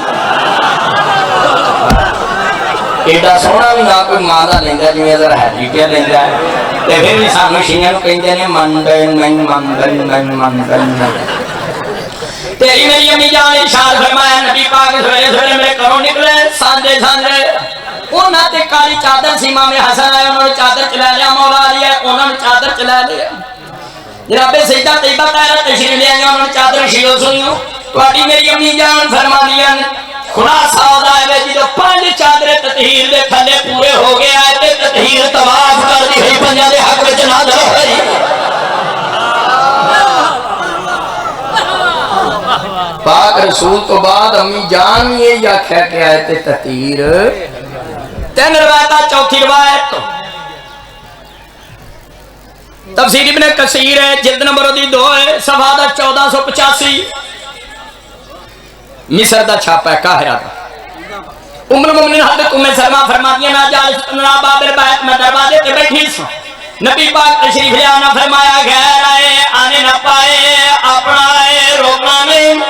ایڈا سونا بھی نہ کوئی مادہ لیندہ جو ادھر ہے کیا لیندہ ہے تے پھر بھی سامنے شیعہ نو کہیں دینے مندن تیری میری امی جان ارشاد فرمایا نبی پاک سویرے سویرے میرے گھروں نکلے ساندے انہاں تے کالی چادر سی امام حسن آئے انہوں نے چادر چلا لیا مولا لیا انہوں نے چادر چلا لیا جناب سجدہ طیبہ طاہرہ تشریف لے آئے انہوں نے چادر شیعہ سنیوں تواڈی میری امی جان فرما دیا خلاصہ ہوتا ہے جی جو 5 چادر تطہیر دے تھلے پورے ہو گئے آئے تے تطہیر طواف کر دی ہوئی 5 دے حق وچ نازل ہوئی پاک رسول تو بعد امی جان یہ یا کہہ کے آئے تے تطہیر 3 روایتہ چوتھی روایت تفسیر ابن کثیر ہے جلد نمبر 2 ہے صفحہ 1485 مصر دا چھاپا ہے قاہرہ دا ام المؤمنین حضرت ام سلمہ فرماتی ہیں میں جالس باب البیت میں دروازے تے بیٹھی سوں نبی پاک تشریف لے آنا فرمایا غیر آئے آنے نہ پائے اپنا آئے روکنا نہیں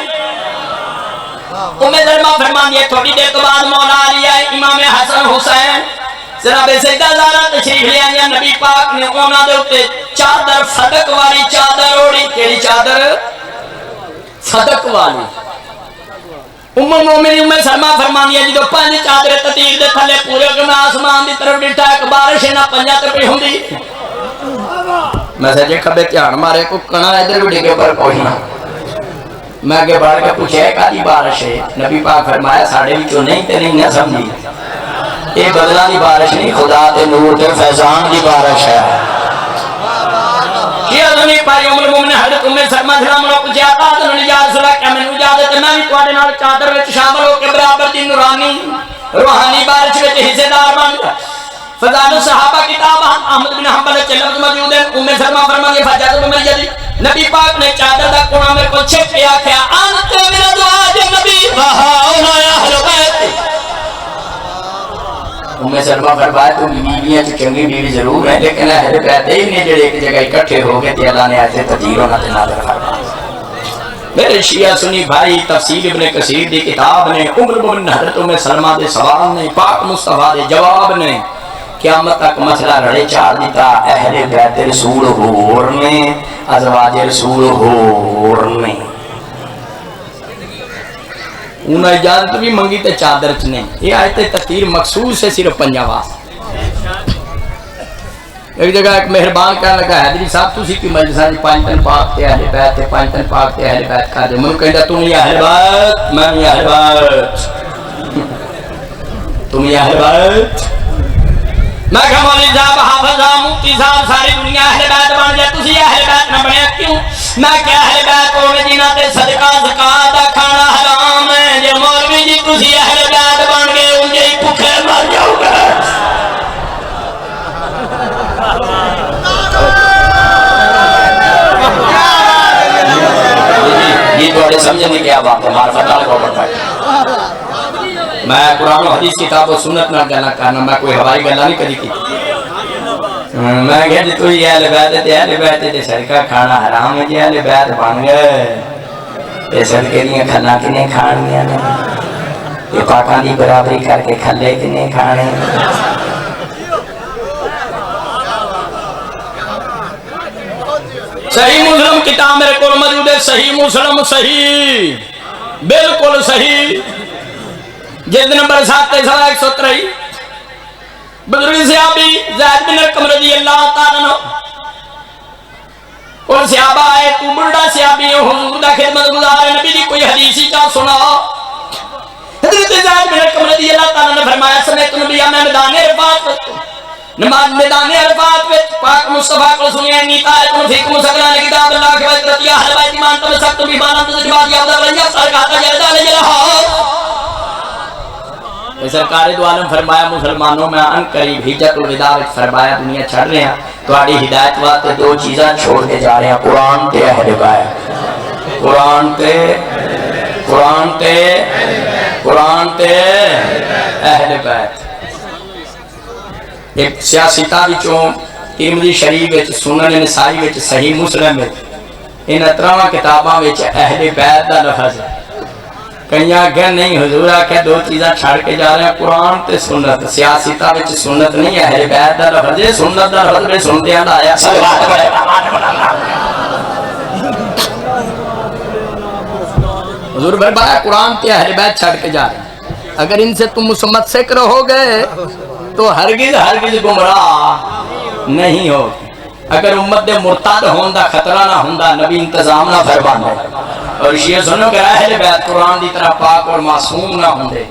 ام سلمہ فرماتی ہے تھوڑی دیر تو بعد مولا علی آئے امام حسن حسین جناب سیدہ زہرا تشریف لے آئے نبی پاک نے انہاں دے اوتے چادر صدق والی چادر اوڑی کیڑی چادر صدق والی ام المومنین ام سلمہ فرمانی ہے جدو 5 چادر تطہیر دے تھلے پورے ہو کے میں آسمان دی طرف ڈٹھا ایک بارش نہ 5 تے پہ ہوندی میں سجے کھبے دھیان مارے کو کنا ادھر بھی ڈگے پر کوئی نہ میں آگے بڑھ کے پوچھا ہے کالی بارش ہے نبی پاک فرمایا ساڑھے وچوں نہیں تے نہیں نہ سمجھی یہ بدلہ دی بارش نہیں خدا تے نور تے فیضان دی بارش ہے یہ ادھنی پاری ام المومنین حضرت ام سلمہ سلام اللہ کو جاتا تو انہوں نے یا رسول اللہ کیا میں اجازت ہے میں بھی تواڈے نال چادر وچ شامل ہو کے برابر دی نورانی روحانی بارش وچ حصے دار بن فضائل الصحابہ کتاب احمد بن حنبل کے لفظ موجود ہے ام سلمہ فرماتی ہے فجاءت بن یدی نبی پاک نے چادر دا کونا میرے کو چھپ کے آکھیا انت من ازواج نبی وہا اہل بیت میں سلمہ فرمایا تو بیویاں تو چنگی بیوی ضرور ہے لیکن اہل بیت ہی نہیں جڑے ایک جگہ اکٹھے ہو گئے تے اللہ نے ایسے تطہیر ہونا تے نازل فرمایا میرے شیعہ سنی بھائی تفسیر ابن کثیر دی کتاب نے عمر بن حضرت ام سلمہ دے سوال نے پاک مصطفیٰ دے جواب نے قیامت تک مسئلہ رڑے چاڑ دیتا اہل بیت رسول ہور میں ازواج رسول ہور میں انہوں نے اجازت بھی منگی تے چادر چنے یہ آیت تطہیر مخصوص ہے صرف پنجا واسطے ایک جگہ ایک مہربان کہنے لگا حیدری صاحب تسی کی مجلسہ جی پانچتن پاک تے اہل بیت تے پانچتن پاک تے اہل بیت کھا دے میں کہتا تم یہ اہل بیت میں یہ اہل بیت تم یہ اہل بیت میں کہا مولی صاحب حافظ مفتی صاحب ساری دنیا اہل بیت بن جائے تسی اہل بیت نہ بنے کیوں میں کیا اہل بیت ہوئے جنہ تے صدقہ زکاة دا کھانا حرام ہے جو مولوی جی تسی اہل بیت بن گئے ان جی پکھے مر جاؤ گا یہ تو اڑے سمجھنے کی کیا بات ہے معرفت اللہ کو پڑھتا میں قرآن و حدیث کتاب و سنت نہ گلنا کرنا میں کوئی ہوائی گلنا نہیں کری کی میں کہا جی تو یہ اہل بیت ہے اہل بیت ہے صدقہ کھانا حرام ہے جی اہل بیت بن گئے یہ صدقے دیاں کھلا کنے کھانیاں نے یہ پاکان دی برابری کر کے کھلے کنے کھانے صحیح مسلم کتاب میرے کو موجود ہے صحیح مسلم صحیح بالکل صحیح جلد نمبر 7/113 بزرگ صحابی زید بن ارقم رضی اللہ تعالیٰ عنہ اور صحابہ آئے تو بڑا صحابی حضور دا خدمت گزار نبی دی کوئی حدیثی کا سنا حضرت زید بن ارقم رضی اللہ تعالیٰ نے فرمایا سمیت نبی میں میدان عرفات وقت نماز میدان عرفات وقت پاک مصطفیٰ کو سنیا نیتا ہے تم فیکم سکران کتاب اللہ کے وقت رتیا حل بائت ایمان تم سکت بھی بانا تجربات یادہ رنجا سرکاتا جلدہ لجلہ سرکار دو عالم فرمایا مسلمانوں میں ان قریب ہجرت الوداع فرمایا دنیا چھڑ رہے ہیں تو آڑی ہدایت واسطے دو چیزاں چھوڑ کے جا رہے ہیں قرآن تے اہل بیت قرآن تے اہل بیت ایک سیاسیتا وچوں ترمذی شریف وچ سنن نسائی وچ صحیح مسلم وچ ان تراواں کتاباں وچ اہل بیت دا لفظ ہے کہیں آگے نہیں حضور آکھے دو چیزاں چھڑ کے جا رہے ہیں قرآن تے سنت سیاسیتا وچ سنت نہیں اہل بیت دا لفظ ہے سنت دا لفظ میں سنتے ہیں آیا حضور فرمایا قرآن تے اہل بیت چھڑ کے جا رہے ہیں اگر ان سے تم متمسک رہو گے تو ہرگز گمراہ نہیں ہو اگر امت دے مرتد ہون دا خطرہ نہ ہوندا نبی انتظام نہ فرماندے اور شیعہ سنو کہ اہل بیت قرآن دی طرح پاک اور معصوم نہ ہوندے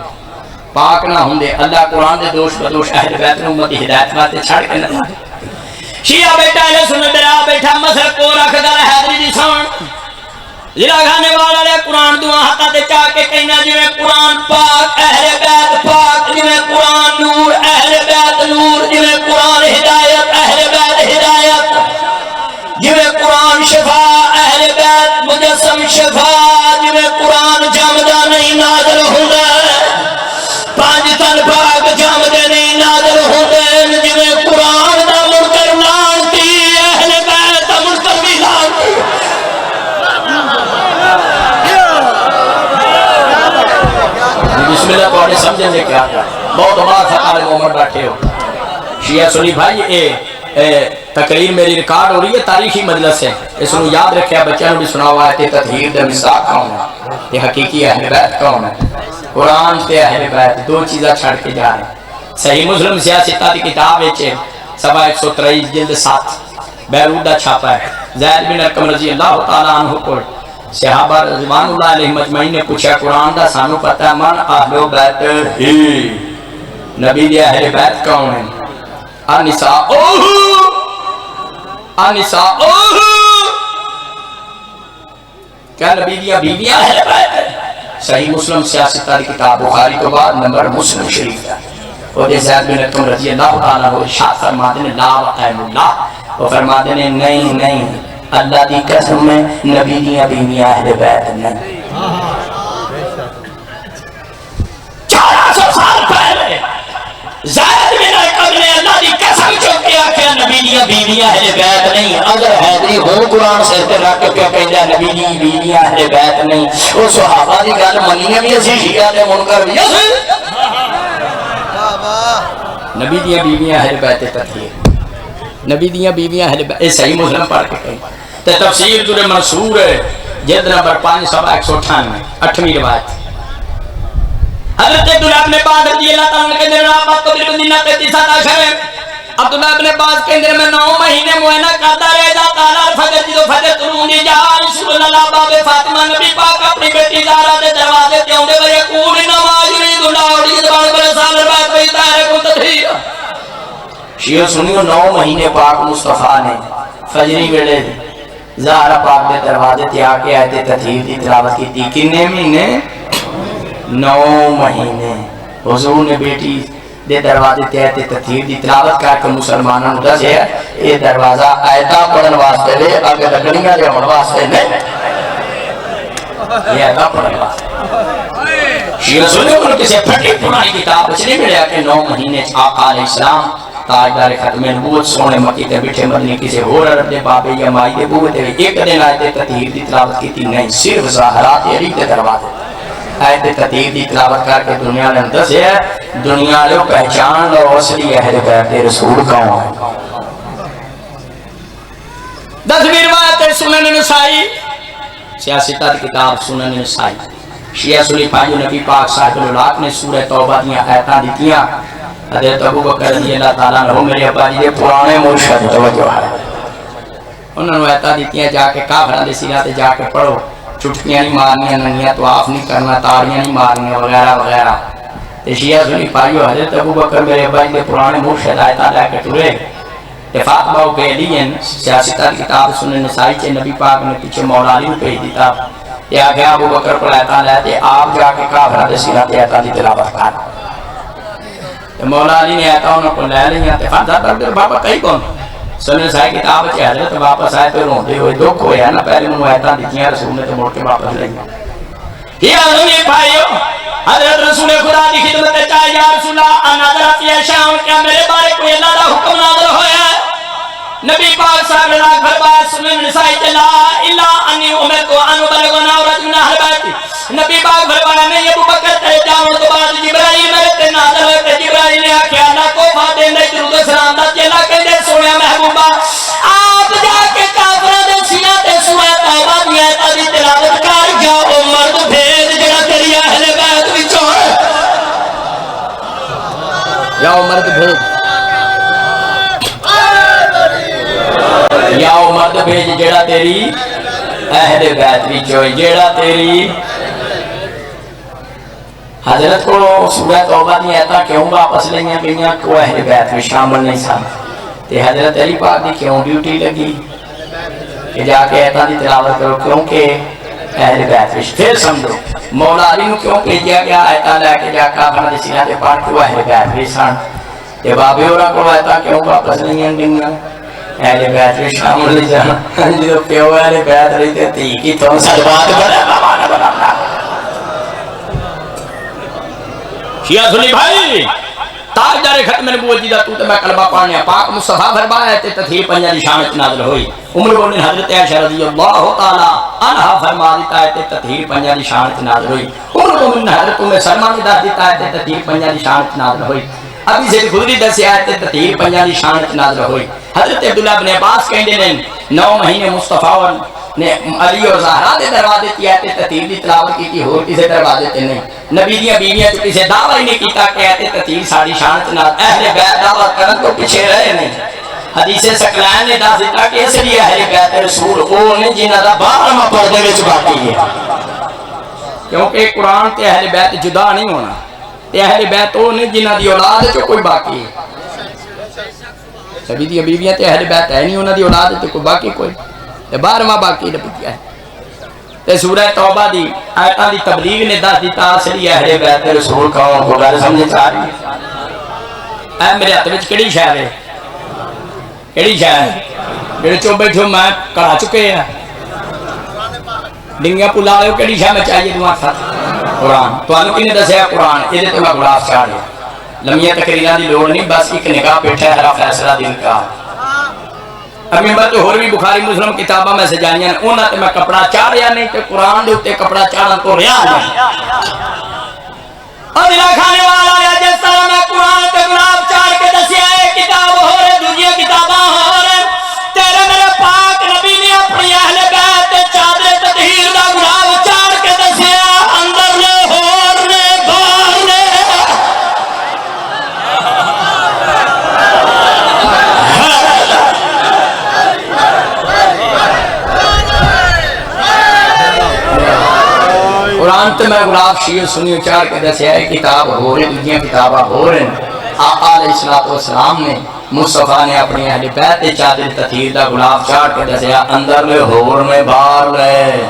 پاک نہ ہوندے اللہ قرآن دے دوش بدوش اہل بیت نے امت ہدایت باتیں چھڑ کے نہ شیعہ بیٹا اہل سنت درا بیٹھا مسر کو رکھ در حیدری دی سان جرا گھانے والا لے قرآن دعا ہتا دے چاہ کے کہنا جویں قرآن پاک اہل بیت پاک جویں قرآن نور اہل بیت نور جویں قرآن ہدایت اہل بیت ہدایت جویں قرآن شفا اہل بیت مجسم شفا جویں قرآن جامدہ نہیں نازل ہوندے پانچ تن پاک جامدہ نہیں نازل ہوندے جویں قرآن دا منکر لانتی اہل بیت دا منکر بھی لانتی بسم اللہ کو آنے سمجھیں گے کیا بہت بڑا سکار عمر بیٹھے ہو شیعہ سنی بھائی تقریر میری ریکارڈ ہو رہی ہے تاریخی مجلس ہے اس کو یاد رکھیا بچوں نے بھی سنا ہوا ہے تطہیر دے مصداق کون ہے یہ حقیقی اہل بیت کون ہے قرآن تے اہل بیت دو چیزاں چھڑ کے جا رہے ہیں صحیح مسلم سیاستہ دی کتاب ہے 123 جلد 7 بیروت دا چھاپا ہے زید بن ارقم رضی اللہ تعالیٰ عنہ کو صحابہ رضوان اللہ علیہ مجمعین نے پوچھا قرآن دا سانو پتہ ہے من اہل بیت ہی نبی دے اہل بیت کون ہیں النساء کیا نبی دیا بیویاں اہل بیت ہے صحیح مسلم سیاستہ دی کتاب بخاری تو بعد نمبر مسلم شریف ہے وہ دے زید بن ارقم رضی اللہ تعالیٰ وہ ارشاد فرما دینے لا وقائم اللہ وہ فرما دینے نہیں اللہ دی قسم میں نبی دیا بیویاں اہل بیت نہیں 1400 سال پہلے زید دیا بیویاں اہل بیت نہیں. اگر حیدری ہو قرآن سے تے رکھ کے کہندا نبی دی بیویاں اہل بیت نہیں, او صحابہ دی گل منی بھی اسی شیعہ تے منکر بھی اسی. نبی دیا بیویاں اہل بیت تطہیر, نبی دیا بیویاں اہل بیت. صحیح مسلم پڑھ کے کہیں تے تفسیر در منصور ہے جلد نمبر 598 8ویں روایت. حضرت عبداللہ ابن عباس رضی اللہ تعالیٰ کے دن آپ کو بالمدینہ 33 ہے. عبداللہ ابن عباس کے اندر میں 9 مہینے معائنہ کرتا رہے جا تعالیٰ فجر جدو فجر ترونی جا رسول اللہ باب فاطمہ نبی پاک اپنی بیٹی زہرا دے دروازے تے اوندے وے یقول انما یرید اللہ اور زبان پر سال بعد کوئی تارکم تطہیر. شیعہ سنیو 9 مہینے پاک مصطفیٰ نے فجری ویلے زہرا پاک دے دروازے تے آ کے آیت تطہیر دی تلاوت کی تھی. کنے مہینے؟ 9 مہینے حضور نے بیٹی دے دروازے تے آیت تطہیر دی تلاوت کر کے مسلمانوں نے دسیا یہ دروازہ آیتاں پڑھن واسطے لے اگے لکڑیاں دے ہون واسطے نہیں, یہ آیتاں پڑھن واسطے. شیعہ سنیو کو کسی پھٹی پرانی کتاب وچ نہیں ملیا کہ 9 مہینے آقا علیہ السلام تاجدار ختم نبوت سونے مکی تے بیٹھے مدنی کسی اور عرب دے بابے یا مائی دے بوے تے ایک دن آیت تطہیر دی تلاوت کی تھی نہیں, صرف زہرا تیری دے دروازے آیت تطہیر دی تلاوت کر کے دنیا نے دسیا دنیا لو پہچان لو اصلی اہل بیت رسول کون ہے. 10ویں روایت سنن نسائی, سیاستہ دی کتاب سنن نسائی. شیعہ سنی پانچ نبی پاک صاحب الاولاق نے سورہ توبہ دیاں آیتاں دیتیاں. حضرت ابو بکر رضی اللہ تعالیٰ عنہ میرے ابا جی پرانے مرشد توجہ ہے, انہوں نے آیتاں دیتیاں جا کے کافراں دے سینے تے جا کے پڑھو, چھٹکیاں نہیں مارنیاں, ننگیاں طواف نہیں کرنا, تاڑیاں نہیں مارنیاں وغیرہ وغیرہ. تے شیعہ سنی پائیو حضرت ابو بکر میرے ابا جی پرانے مرشد آیتاں لے کے ٹرے. تے فاطمہ کو کہہ لیجن سیاستہ کی کتاب سنن نسائی چے نبی پاک نے پیچھے مولا علی کو بھیج دیتا تے آ گیا ابو بکر کو آیتاں لے تے آپ جا کے کافراں دے سینے تے آیتاں دی تلاوت کر. مولا علی نے آیتاں انہوں کو لے لیا تے فاطمہ تردر بابا کئی کون سنن نسائی کتاب چے حضرت واپس آئے تے روندے ہوئے دکھ ہویا نا پہلے انہوں آیتاں دیتیاں رسول نے تے موڑ کے واپس لئیاں. یا رسول بھائیو حضرت رسول خدا دی خدمت چاہے یا رسول اللہ نظر آتی ہے شام کیا میرے بارے کوئی اللہ دا حکم نازل ہویا ہے. نبی پاک صاحب نے فرمایا سنن نسائی لا الا انی امرت ان ابلغ نورت من اہل بیت. نبی پاک فرمایا نہیں ابو بکر تے جاؤں تو بعد جبرائیل میرے تے نازل ہوئے تے جبرائیل نے آکھیا اللہ کو فاتح نے درود و سلام دا چلا کہندے سونیا محبوبہ آپ جا کے کافراں دے سینے تے سورہ توبہ دی آیت دی تلاوت کر جا او مرد بھید جڑا تیری اہل بیت وچوں ہے. یا او مرد بھید, یا او مرد بھید جڑا تیری اہل بیت وچوں ہے, جڑا تیری. حضرت کو سورہ توبہ دی آیتاں کیوں واپس لئیاں گئیاں کو اہل بیت میں شامل نہیں سن تے حضرت علی پاک دی کیوں ڈیوٹی لگی کہ جا کے آیتاں دی تلاوت کرو کیونکہ اہل بیت میں. پھر سمجھو مولا علی نو کیوں بھیجیا گیا آیتاں لے کے جا کافراں دے سینے تے پڑھ کے اہل بیت میں سن تے بابے ہوراں کو آیتاں کیوں واپس لئیاں گئیاں اہل بیت میں شامل نہیں جانا جو پیو اہل بیت رہی تے تھی کی تو سر بات بنا. شیعہ سنی بھائی تاجدار ختم نبوت جی دا تو تے میں کلمہ پڑھنے پاک مصطفیٰ فرمایا تے تطہیر پنجاں دی شان وچ نازل ہوئی. عمر بن حضرت عائشہ رضی اللہ تعالی عنہا فرما دیتا ہے تے تطہیر پنجاں دی شان وچ نازل ہوئی. عمر بن حضرت ام سلمہ نے دس دیتا ہے تے تطہیر پنجاں دی شان وچ نازل ہوئی. ابھی زید خدری دسیا ہے تے تطہیر پنجاں دی شان وچ نازل ہوئی. حضرت عبداللہ بن عباس کہندے نے 9 مہینے مصطفیٰ نے علی اور زہرا دے دروازے تے آیت تطہیر دی تلاوت کی ہور کسے دروازے تے نہیں. نبی دیاں بیویاں تو کسے دعویٰ ہی نہیں کیتا کہ آیت تطہیر ساڑی شان وچ نازل. اہل بیت دعویٰ کرن تو پیچھے رہے نہیں. حدیث ثقلین نے دس دیتا کہ اس لیے اہل بیت رسول او نے جنہاں دا 12واں پردے وچ باقی ہے, کیونکہ قرآن تے اہل بیت جدا نہیں ہونا. تے اہل بیت او نے جنہاں دی اولاد وچ کوئی باقی ہے. نبی دی بیویاں تے اہل بیت ہے نہیں, انہاں دی اولاد تے کوئی باقی کوئی تے 12واں باقی نبی ہے. تے سورہ توبہ دی آیتاں دی تبلیغ نے دس دیتا اصلی اہل بیت رسول کون کو گل سمجھ آ رہی ہے. اے میرے ہاتھ وچ کیڑی شے ہے, کیڑی شے ہے جڑے چو بیٹھو میں کڑا چکے ہیں ڈنگیاں پلا لو کیڑی شے میں چاہیے تمہارے ساتھ قرآن. تانوں کنے دسیا قرآن یہ تے میں گلاس چاڑ لیا. لمبیاں تقریراں دی لوڑ نہیں, بس ایک نگاہ پیٹھا ہے فیصلہ دل کا. ممبر تے ہور بھی بخاری مسلم کتاباں میں سجائیاں نے انہاں تے میں کپڑا چاڑیا نہیں تے قرآن دے اوتے کپڑا چاڑن تو ریا نہیں اور دلا کھانے والا یا جس طرح میں قرآن تے گلاب چاڑ کے دسیا ہے کتاب ہو رہے دوسری کتاباں ہو رہے تیرے میرے پاک نبی نے اپنی اہل بیت تے چادر تطہیر دا گلاب چاڑ کے دسیا اندر نے ہور نے باہر نے قرآن تے میں گلاب شیعہ سنیو چار کے دسیا ہے کتاب ہو رہے دوسری کتاباں ہو رہے آقا علیہ السلام نے مصطفیٰ نے اپنی اہل بیت چادر تطہیر دا گلاب چاڑ کے دسیا اندر لے ہور میں باہر لے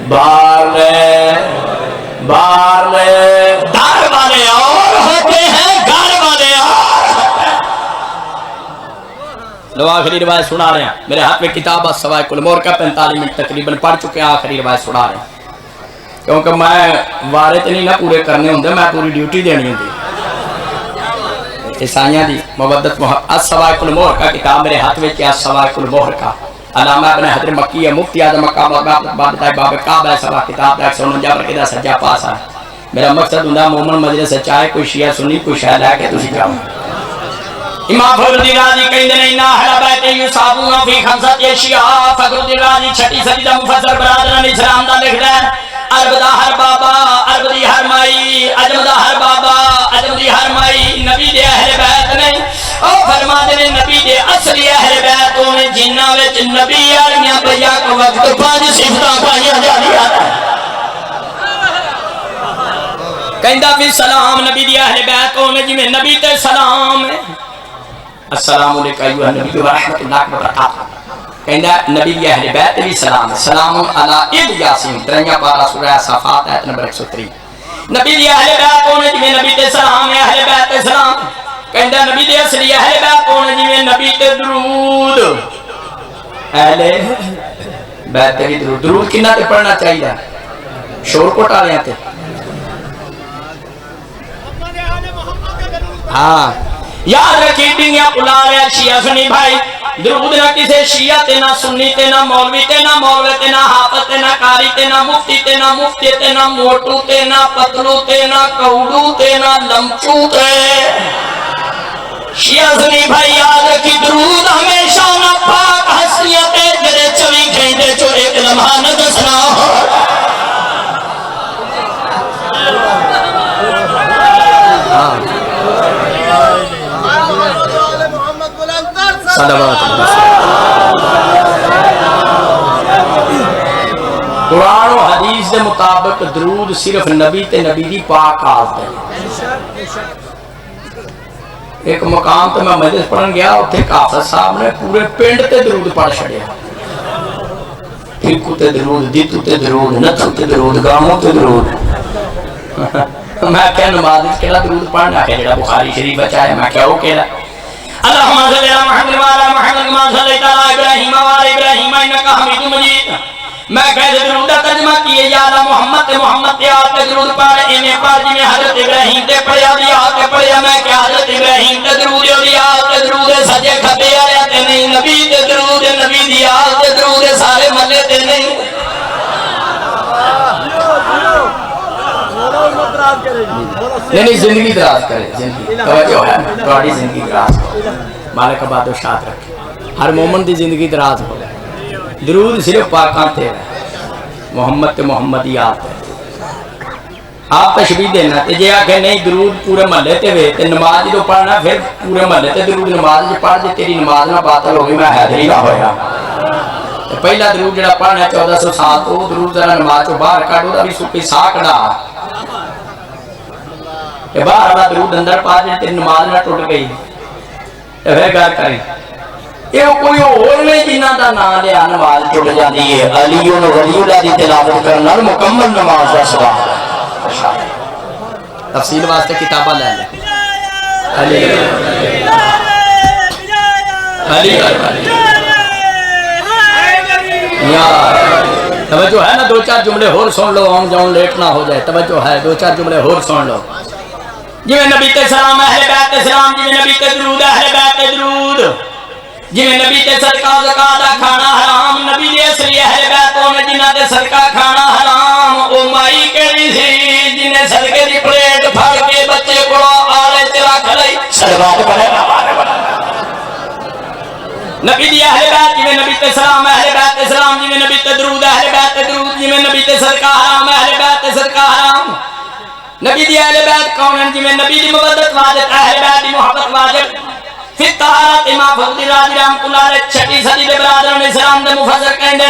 باہر لے باہر لے دار والے اور ہوتے ہیں گھر والے اور لو آخری روایت سنا رہے ہیں میرے ہاتھ میں کتاب السوائق المور کا 45 منٹ تقریباً پڑھ چکے ہیں آخری روایت سنا رہے ہیں کیونکہ میں وارت نہیں نہ پورے کرنے ہوں میں پوری ڈیوٹی دینی ہوں عیسائیاں دی مودت محبت السوائق المور کا کتاب میرے ہاتھ میں کیا السوائق المور کا علامہ ابن حضر مکی ہے مفتی اعظم مکہ باب کعبہ سوا کتاب 149 پر کدا سجا پاس ہے میرا مقصد ہوندا مومن مجلس چاہے کوئی شیعہ سنی کوئی شاہ لے کے تسی جاؤ امام فخر الدین رازی کہندے نے انا اہل بیت یصابون فی خمسۃ اشیاء فخر الدین رازی چھٹی صدی دا مفسر برادران اسلام دا لکھدا ہے عرب دا ہر بابا عرب دی ہر مائی عجم دا ہر بابا عجم دی ہر مائی نبی دے اہل بیت نے او فرما دے نبی دے اصلی اہل بیت ہونے جنہاں وچ نبی والیاں بیا کو وقت 5 صفتاں پائیاں جاندیاں کہندا بھی سلام نبی دی اہل بیت ہونے جویں نبی تے سلام ہے السلام علیکم ایھا نبی و رحمت اللہ وبرکاتہ کہندا نبی دی اہل بیت بھی سلام سلام علی ابن یاسین 53 پارہ سورہ صافات ایت نمبر 103 نبی دی اہل بیت ہونے جویں نبی تے سلام ہے اہل بیت تے سلام کہندا نبی دے اصلی اہل بیت ہونے جویں نبی تے درود اہل بیت تے درود کنا تے پڑھنا چاہیے شور کوٹ والیاں تے ہاں یاد رکھی دنیا بلا رہا شیعہ سنی بھائی درود نہ کسے شیعہ تے نہ سنی تے نہ مولوی تے نہ مولوی تے نہ حافظ تے نہ قاری تے نہ مفتی تے نہ مفتی تے نہ موٹو تے نہ پتلو تے نہ کوڑو تے نہ لمچو تے شیعہ سنی بھائی یاد رکھی درود ہمیشہ نہ پاک ہستیاں تے جڑے 24 گھنٹے چو ایک لمحہ نہ دسنا ہو قرآن و حدیث دے مطابق درود صرف نبی تے نبی دی پاک آزد ہے ایک مقام تے میں مجلس پڑھن گیا اتھے حافظ صاحب نے پورے پنڈ تے درود پڑھ چھڑیا پھرکو تے درود دیتو تے درود نتھو تے درود گاموں تے درود میں کہا نماز کہلا درود پڑھنا ہے جڑا بخاری شریف بچایا میں کہا وہ کہلا اللہم صلی اللہ محمد وعلا محمد ما صلی تعالی ابراہیم وعلا ابراہیم انکا حمید مجید میں کہتے درود ترجمہ کیے یا اللہ محمد تے محمد تے آتے درود پڑھے انہیں پڑھ جی میں حضرت ابراہیم تے پڑھیا دی آتے پڑھیا میں کہ حضرت ابراہیم تے درود دی آتے درود سجے کھبے آیا تے نہیں نبی تے درود نبی دی آتے درود سارے ملے تے نہیں نہیں زندگی دراز کرے زندگی توجہ ہے تھوڑی زندگی دراز کرے مالک آباد و شاد رکھے ہر مومن دی زندگی دراز ہو درود صرف پاکاں تے محمد تے محمدی آتے آپ تشبیح دینا تے جے آکھے نہیں درود پورے محلے تے وے تے نماز جو پڑھنا پھر پورے محلے تے درود نماز جو پڑھ دے تیری نماز نہ باطل ہوگی میں حیدری نہ ہویا پہلا درود جڑا پڑھنا 1400 سال تو درود ذرا نماز چو باہر کاٹو دا بھی سکھی ساکڑا کہ باہر اللہ درود اندر پا جائے تیری نماز نہ ٹوٹ گئی پھر گھر کریں یہ کوئی اور نہیں جنہ دا نام لیا نماز ٹوٹ جاتی ہے علی و ولی اللہ دی تلاوت کرنا مکمل نماز دا سبب تفصیل واسطے کتابہ لے لیں علی علی توجہ ہے نا دو چار جملے اور سن لو ہم جاؤں لیٹ نہ ہو جائے توجہ ہے دو چار جملے اور سن لو جی نبی تے سلام اہل بیت تے سلام جی نبی تے درود اہل بیت تے درود جویں نبی تے صدقہ زکات دا کھانا حرام، نبی دے اصلی اہل بیت نے جنہاں تے صدقہ کھانا حرام، او مائی کیڑی سی جنہیں صدقے دی پلیٹ پھڑ کے بچے کو آلے چلا کھڑائی صلوات پڑھے نبی دی اہل بیت جویں نبی تے سلام اہل بیت تے سلام، جویں نبی تے درود اہل بیت تے درود، جویں نبی تے صدقہ حرام اہل بیت تے صدقہ حرام۔ نبی دی اہل بیت کون ہیں؟ جویں نبی دی مودت واجب، اہل بیت دی محبت واجب۔ پھر طہارت امام فخر راضی رحمۃ اللہ علیہ 6 صدی دے برادران اسلام دے مفسر کہندے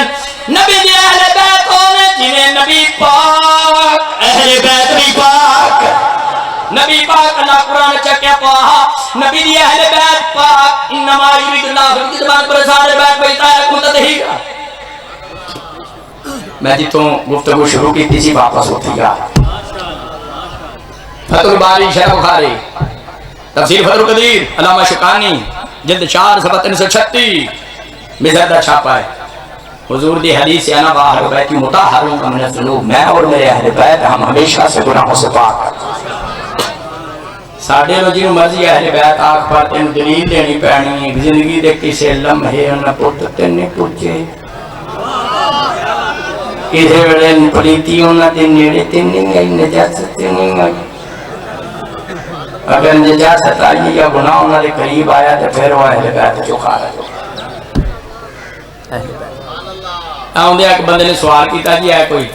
نبی دی اہل بیت کون ہیں؟ جویں نبی پاک اہل بیت بھی پاک، نبی پاک اللہ قرآن چکے پاہا نبی دی اہل بیت پاک، انما یرید اللہ کی زبان پر سارے بیت بیتا ہے کن تدہیگا۔ میں جتوں گفتگو شروع کی تیسی واپس ہوتی گا۔ فتح الباری شرح بخاری، تفسیر فتح القدیر علامہ شکانی، جلد 4 صفحہ 336 مزردہ چھاپا ہے۔ حضور دی حدیث سے انا باہر بیتی مطہرون کا من الذنوب، میں اور میرے اہل بیت ہم ہمیشہ سے گناہوں سے پاک۔ ساڑھے لو جنہوں مرضی اہل بیت آنکھ پر تین دلیل دینی پہنی، زندگی دے کسے لمحے انہ پرتتے نہیں پرچے، کسے وڑے پلیتی انہ دن نیڑے تین نہیں گئی، نجاست تین نہیں گئی۔ اگر نجاست آئی یا گناہ انہ دے قریب آیا تو پھر وہ اہل بیت جو کھا رہا جو آؤں دے ایک بندے نے سوال کیتا جی ہے کوئی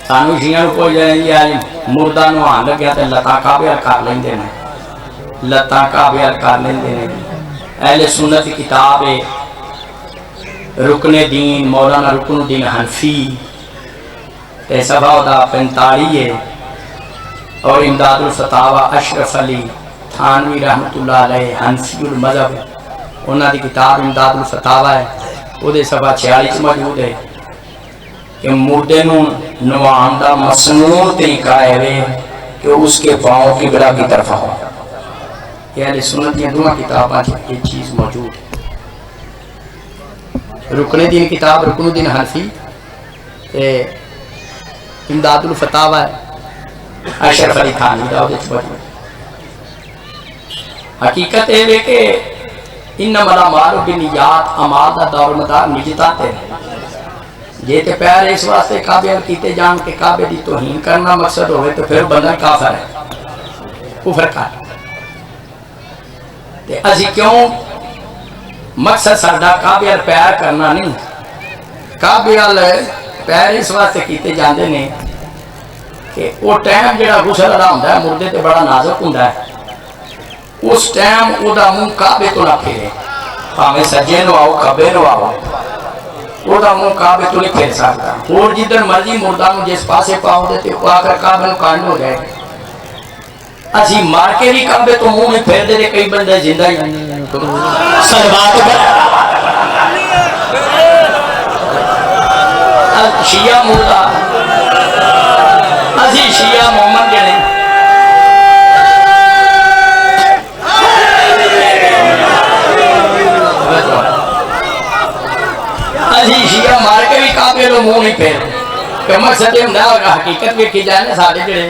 سانو شیعہ کو جائیں جی آج مردہ نو آن لگیا تو لتا کعبے کر لیں دینا، لتا کعبے کر لیں دینا۔ اہل سنت کتاب رکن دین مولانا رکن الدین حنفی تے صفحہ دا 45 ہے، اور امداد الفتاوی اشرف علی تھانوی رحمت اللہ علیہ حنفی المذہب انہاں دی کتاب امداد الفتاوی ہے، وہ دے صفحہ 46 موجود ہے کہ مردے نو نوان دا مسنون طریقہ ہے کہ اس کے پاؤں قبلہ کی طرف ہو۔ یہ اہل سنت کی دونوں کتاباں یہ چیز موجود ہے۔ رکن دین کتاب رکن الدین حنفی امداد الفتاوی اشرف علی تھانوی دا وہ موجود۔ حقیقت ہے کہ انما الاعمال بالنیات، اعمال دا دور مدار نیتاں تے جے تے پیر اس واسطے کعبے کیتے جان کے کعبے دی توہین کرنا مقصد ہوئے تو پھر بندہ کافر ہے، کفر کر۔ تے اسی کیوں مقصد ساڈا کعبے ال پیر کرنا نہیں، کعبے ال پیر اس واسطے کیتے جاندے نے کہ وہ ٹائم جڑا غسل والا ہوندا ہے مردے تے بڑا نازک ہوندا ہے، اس ٹائم او دا منہ کعبے تو نہ پھیرے، بھاویں سجے نو آؤ کعبے نو آؤ، وہ دا منہ کعبے تو نہیں پھیر سکتا۔ اور جدھر مرضی مردہ نو جس پاسے پاؤں دیتے وہ آ کر کعبے نو کانڈ ہو جائے، اسی مار کے بھی کعبے تو منہ میں پھیر دے کئی بندے زندہ ہی صلوات شیعہ مردہ اسی شیعہ محمد جڑے اسی شیعہ مار کے بھی کعبے تو منہ نہیں پھیر کہ مقصد ہوں حقیقت ویکھی جائے نا سارے جڑے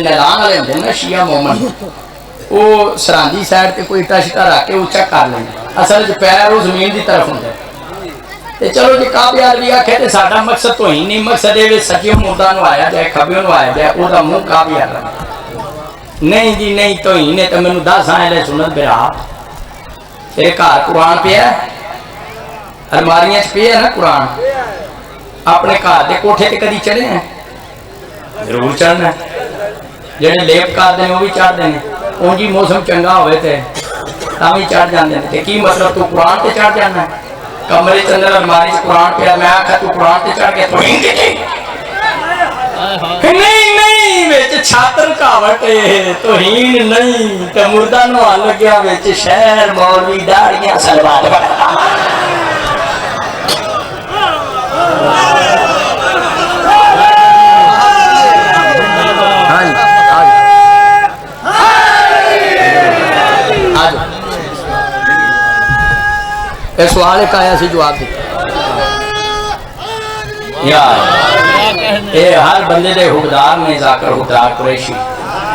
نیلان والے ہوندے نا شیعہ محمد وہ سراندی سائڈ تے کوئی اٹا شٹا رکھ کے اونچا کر لیں، اصل جو پیر وہ زمین دی طرف ہوندا تے چلو جی کعبے وال بھی آکھے تے ساڈا مقصد تو ہی نہیں، مقصد ہے سجیوں مردہ نو آیا جائے کھبیوں نو آیا جائے او دا منہ کعبے وال نہیں جی نہیں تو ہی نے تے مینوں دس اہل سنت برا تیرے گھر قرآن پیا الماریاں چ پیا نا قرآن، اپنے گھر دے کوٹھے تے کدی چڑھے ہیں؟ ضرور چڑھنا، جڑے لیپ کرتے ہیں وہ بھی چڑھتے ہیں، اون جی موسم چنگا ہوئے تے تاں بھی چڑھ جاندے ہیں تے کی مطلب تو قرآن تے چڑھ جانا ہے؟ کمرے کے اندر الماری سے قرآن پیا، میں آکھا تو قرآن تے چڑھ کے توہین کیتی؟ نہیں نہیں وچ چھاتر کاوٹ توہین نہیں تے مردہ نو آ لگیا وچ شہر مولوی داڑیاں صلوات پڑھنا۔ ایک سوال ایک آیا سی جواب دیتا یہ ہر بندے دے حقدار نے ذاکر حقدار قریشی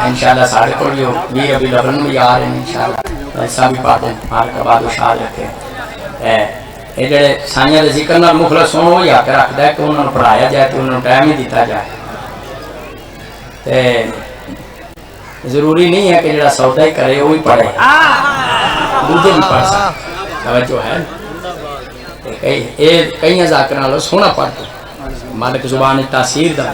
انشاءاللہ ساڑھے کو بھی ابھی لبن بھی آ رہے ہیں انشاءاللہ ایسا بھی پاتے ہیں مار کا بعد و شاہ رکھتے ہیں یہ جڑے سائیاں دے ذکر نال مخلص ہونا وہی آ کے رکھتا ہے کہ انہوں نے پڑھایا جائے تو انہوں نے ٹائم ہی دیتا جائے. ضروری نہیں ہے کہ جڑا سودا ہی کرے وہی پڑھے, دوسرے بھی پڑھ سکتے. توجہ ہے کئی ذاکر نالوں سونا پڑھتے مالک زبان تاثیر دا.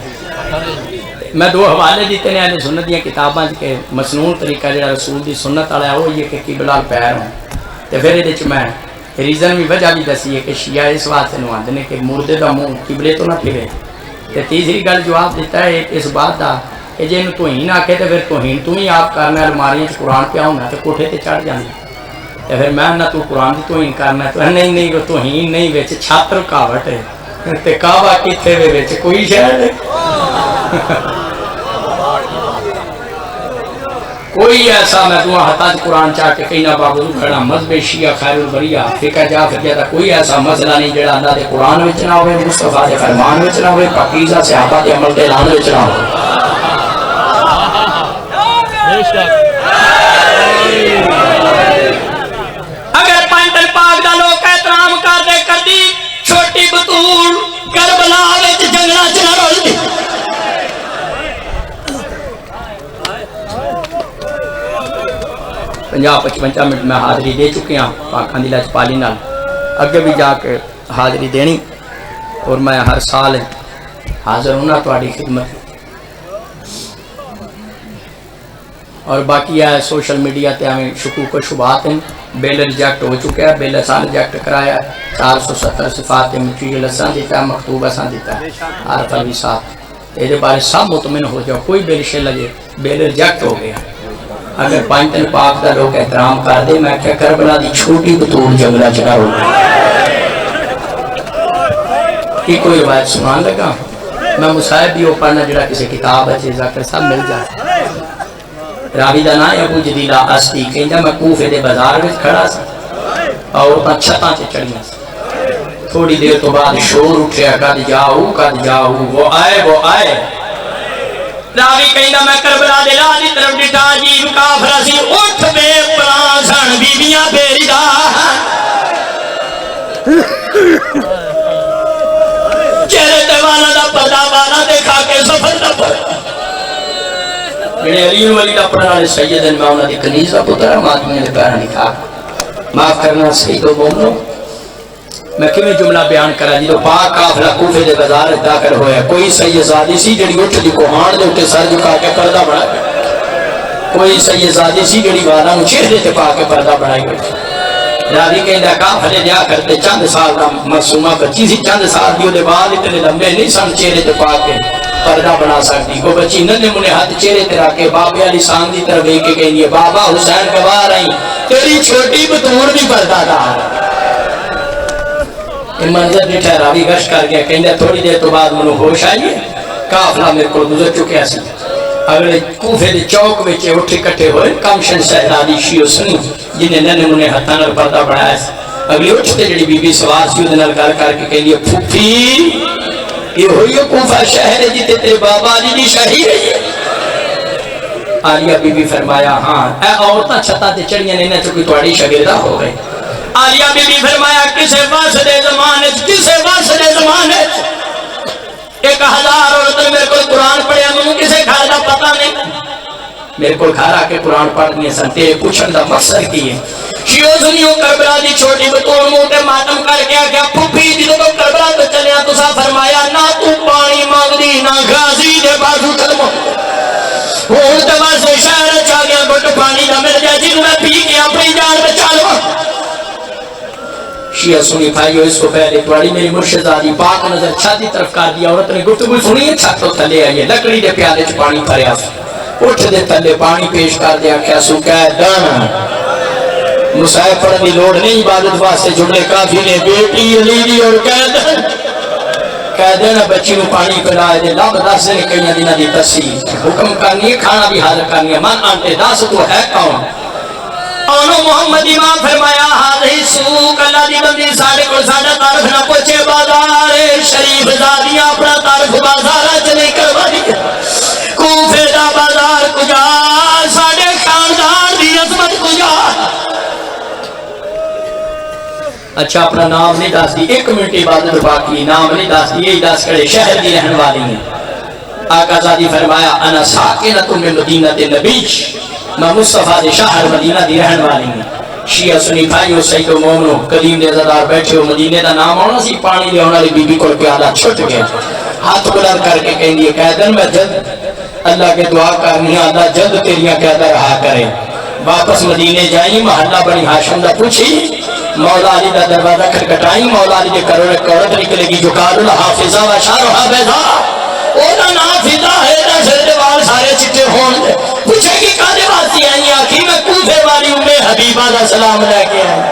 میں دو حوالے دیتے ہیں اہل سنت دیا کتاباں کہ مسنون طریقہ جڑا رسول دی سنت والا ہے وہ یہ کہ قبلہ پیر ہوں. تو پھر یہ میں ریزن بھی وجہ بھی دسی ہے کہ شیعہ اس واسطے آتے ہیں کہ مردے دا منہ قبلے تو نہ پھرے. تو تیسری گل جواب دیتا ہے اس بات کا کہ جی انہوں توہین آکے تو پھر توہین تو ہی آپ کرنا, الماریاں قرآن پہ ہونا تو کوٹھے تے چڑھ جانا. تو پھر میں نہ تو قرآن کی توہین کرنا تو نہیں وہ توہین نہیں ویچ چھت رکاوٹ ہے تے کعبہ کتنے دے ویچ کوئی شہر ہے کوئی ایسا میں تو حتاج قرآن چاہ کے کہیں نہ بابو کھڑا مذہب شیعہ خیر البریہ فقہ جا فقہ کوئی ایسا مسئلہ نہیں جڑا اللہ دے قرآن وچ نہ ہوئے, مصطفیٰ دے فرمان وچ نہ ہوئے, پاکیزہ صحابہ دے عمل دے اعلان وچ نہ ہوئے. اگر پنڈل پاک دا لوگ احترام کر دے کردی چھوٹی بطول کربلا وچ جنگلا چ نہ رول دی. 50-55 منٹ میں حاضری دے چکے ہیں پاکان دی لاجپالی نال, اگے بھی جا کے حاضری دینی اور میں ہر سال حاضر ہونا تہاڈی خدمت. اور باقی ہے سوشل میڈیا تے ہمیں شکوک و شبہات ہیں. بل ریجیکٹ ہو چکا ہے, بل اساں ریجیکٹ کرایا, 470 صفات مٹیریل اساں دیتا ہے, مکتوب اساں دیتا ہے, عارف علی صاحب یہ بارے سب مطمئن ہو جاؤ کوئی بل شے لگے بل ریجیکٹ ہو گیا. اگر پانچن پاک دا لوگ احترام کر دے میں کیا کربلا دی چھوٹی بطور جنگلہ چڑھا ہو گیا. یہ کوئی روایت سنان لگا میں مصاحب بھی ہو پڑھنا جڑا کسی کتاب ہے ذاکر صاحب مل جائے. راوی دا نام ابو جدیلہ اسدی کہندا میں کوفے دے بازار وچ کھڑا سا اور تا چھتاں تے چڑھیاں سی. تھوڑی دیر تو بعد شور اٹھیا قد جاؤ وہ آئے. راوی کہندا میں کربلا دے لا دی طرف ڈٹا عجیب کافر سی اٹھ بے پراں سن بیبیاں بے ردا چہرے تے والا دا پردہ والا دکھا کے سفر دا پر میرے علی ولی دا پڑھنے والے سیدن میں انہاں دی کنیز دا پتر ماتمیاں دے پیراں نکھا معاف کرنا سید و مومنو. میں کیویں جملہ بیان کرا جی تو پاک قافلہ کوفے دے بازار داخل ہویا. کوئی سیدزادی سی جڑی اٹھ دی کوہان دے اٹھے سر جھکا کے پردہ بنا, کوئی سیدزادی سی جڑی والا نو چہرے تے پا کے پردہ بنائی بیٹھی. راوی کہندا قافلے دیا کرتے چند سال دا معصومہ بچی سی, چند سال دی دے بال اتنے لمبے نہیں سن چہرے تے پا کے پردہ بنا سکتی. وہ بچی ننے منے ہاتھ چہرے تے رکھ کے بابے علی شان دی طرف دیکھ کے کہندی ہے بابا حسین گواہ رہی تیری چھوٹی بطور بھی پردہ دار. یہ منظر ڈٹھا راوی گش کر گیا کہندہ تھوڑی دیر تو بعد منو ہوش آئیے قافلہ میرے کو گزر چکے سی. اگلے کوفے دے چوک وچ اٹھ اکٹھے ہوئے کمشن صحرانی شیعہ سنی جنہیں ننے منے ہتھاں نال پردہ بنایا سی. اگلی اٹھتے جڑی بی بی سوار سی اودے نال گل کر کے کہندی ہے پھوپھی یہ ہوئی کوفہ شہر ہے جتے تیرے بابا علی دی شاہی رہی ہے. عالیہ بی بی فرمایا ہاں اے عورتاں چھتاں تے چڑھیاں نے نہ چکی تہاڈی شاگردہ ہو گئے. عالیہ بی بی فرمایا کسے واسطے زمانے 1000 عورتیں میرے کو قرآن پڑھے مجھے کسے گھر دا پتہ نہیں. میرے کو گھر آ کے قرآن پڑھنے سن تیرے پوچھن دا مقصد کی ہے. شیعہ سنیوں کربلا دی چھوٹی بطور موٹے ماتم کر کے آگیا پھوپھی جدو تو کربلا تو چلیا تسا فرمایا نہ تو پانی مانگدی نہ غازی دے بازو ختم ہوں تو واسطے شہر چاہ گیا گھٹ پانی نہ مل جائے جن میں پی کے اپنی جان بچا لو. شیعہ سنی بھائیو اس کو پہلے توڑی میری مرشدزادی پاک نظر چھاتی طرف کر دیا عورت نے گفتگو سنی ہے چھت تو تھلے آئیے لکڑی دے پیالے چ پانی بھریا اٹھ دے تھلے پانی پیش کر دیا کیا سو کہہ دانا مصاحب پڑھنے کی لوڑ نہیں عبادت واسطے جڑے کافی نے بیٹی علی دی اور کہہ دینا بچی کو پانی پلائے دے لب 10 دن کئی دنوں دی تسی حکم کرنی ہے کھانا بھی حاضر کرنی ہے من آنٹے 10 تو ہے کون اونو محمد امام فرمایا حاضر سوک اللہ دی بندی ساڑھے کو ساڑھا تعرف نہ پوچھے بازار شریف زادیاں اپنا تعرف بازارہ چلے کروا دیا کوفے دا بازار کجا ساڑھے خاندان دی عظمت کجا اچھا اپنا نام نہیں دس دی، 1 منٹ عبادت باقی، نام نہیں دس دی، یہی دس کرے شہر دی رہن والی ہیں. آقا زادی فرمایا انا ساکنۃ من مدینۃ النبی، میں مصطفیٰ دے شہر مدینہ دی رہن والی ہیں. شیعہ سنی بھائیو سید و مومنو قدیم دے زدار بیٹھے ہو، مدینے دا نام آنا سی، پانی لے ہونا لی بی بی کو پیالہ چھٹ گیا، ہاتھ بلند کر کے کہیں دیئے قیدن میں جلد اللہ کے دعا کرنی ہے، اللہ جلد تیریاں قیدہ رہا کرے. واپس مدینے جائیں، محلہ بنی ہاشم دا پوچھی، مولا علی دا دروازہ کھٹکھٹائیں، مولا علی دے کروڑے کورت نکلے گی جو قالوا حافظہ و شارحہ بیضا، اونا نافذہ ہے نا سردوال سارے چٹے ہون دے. پوچھے گی کانے واسی آئیں، آخی میں کوفے والی حبیبہ دا سلام لے کے آئیں.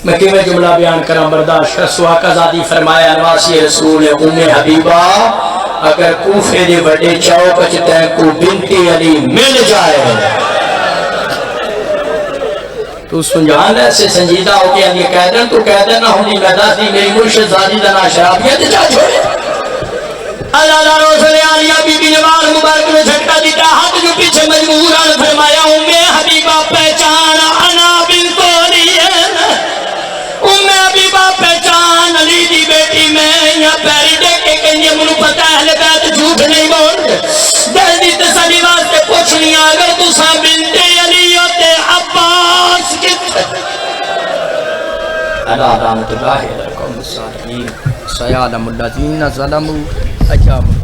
میں کہ میں جملہ بیان کرام برداشت کر. سواقہ زادی فرمایا انواسی رسول حبیبہ اگر کوفے دے بڑے چاؤ پچھتے ہیں کو بنتی علی مل جائے تو سنجان ایسے سنجیدہ ہو گیا یہ قیدن تو قیدن نہ ہونی میدہ دی میری مرشد زادی دنا شرابیت جا چھوڑے. اللہ اللہ روشن عالیہ بی بی نماز مبارک میں جھٹکا دیتا، ہاتھ جو پیچھے مجبوران فرمایا حبیبہ پہچان انا بنت علی، حبیبہ پہچان علی دی بیٹی میں. یا پیری دے کے کہیں یہ منو پتہ اہل بیت جھوٹ نہیں بول دل دی تسلی واسطے پوچھنی اگر تسا بنت علی ہوتے عباس کت. اللہ رحمت اللہ علیکم الصالحین سیادم الذین ظلموا اجابوا.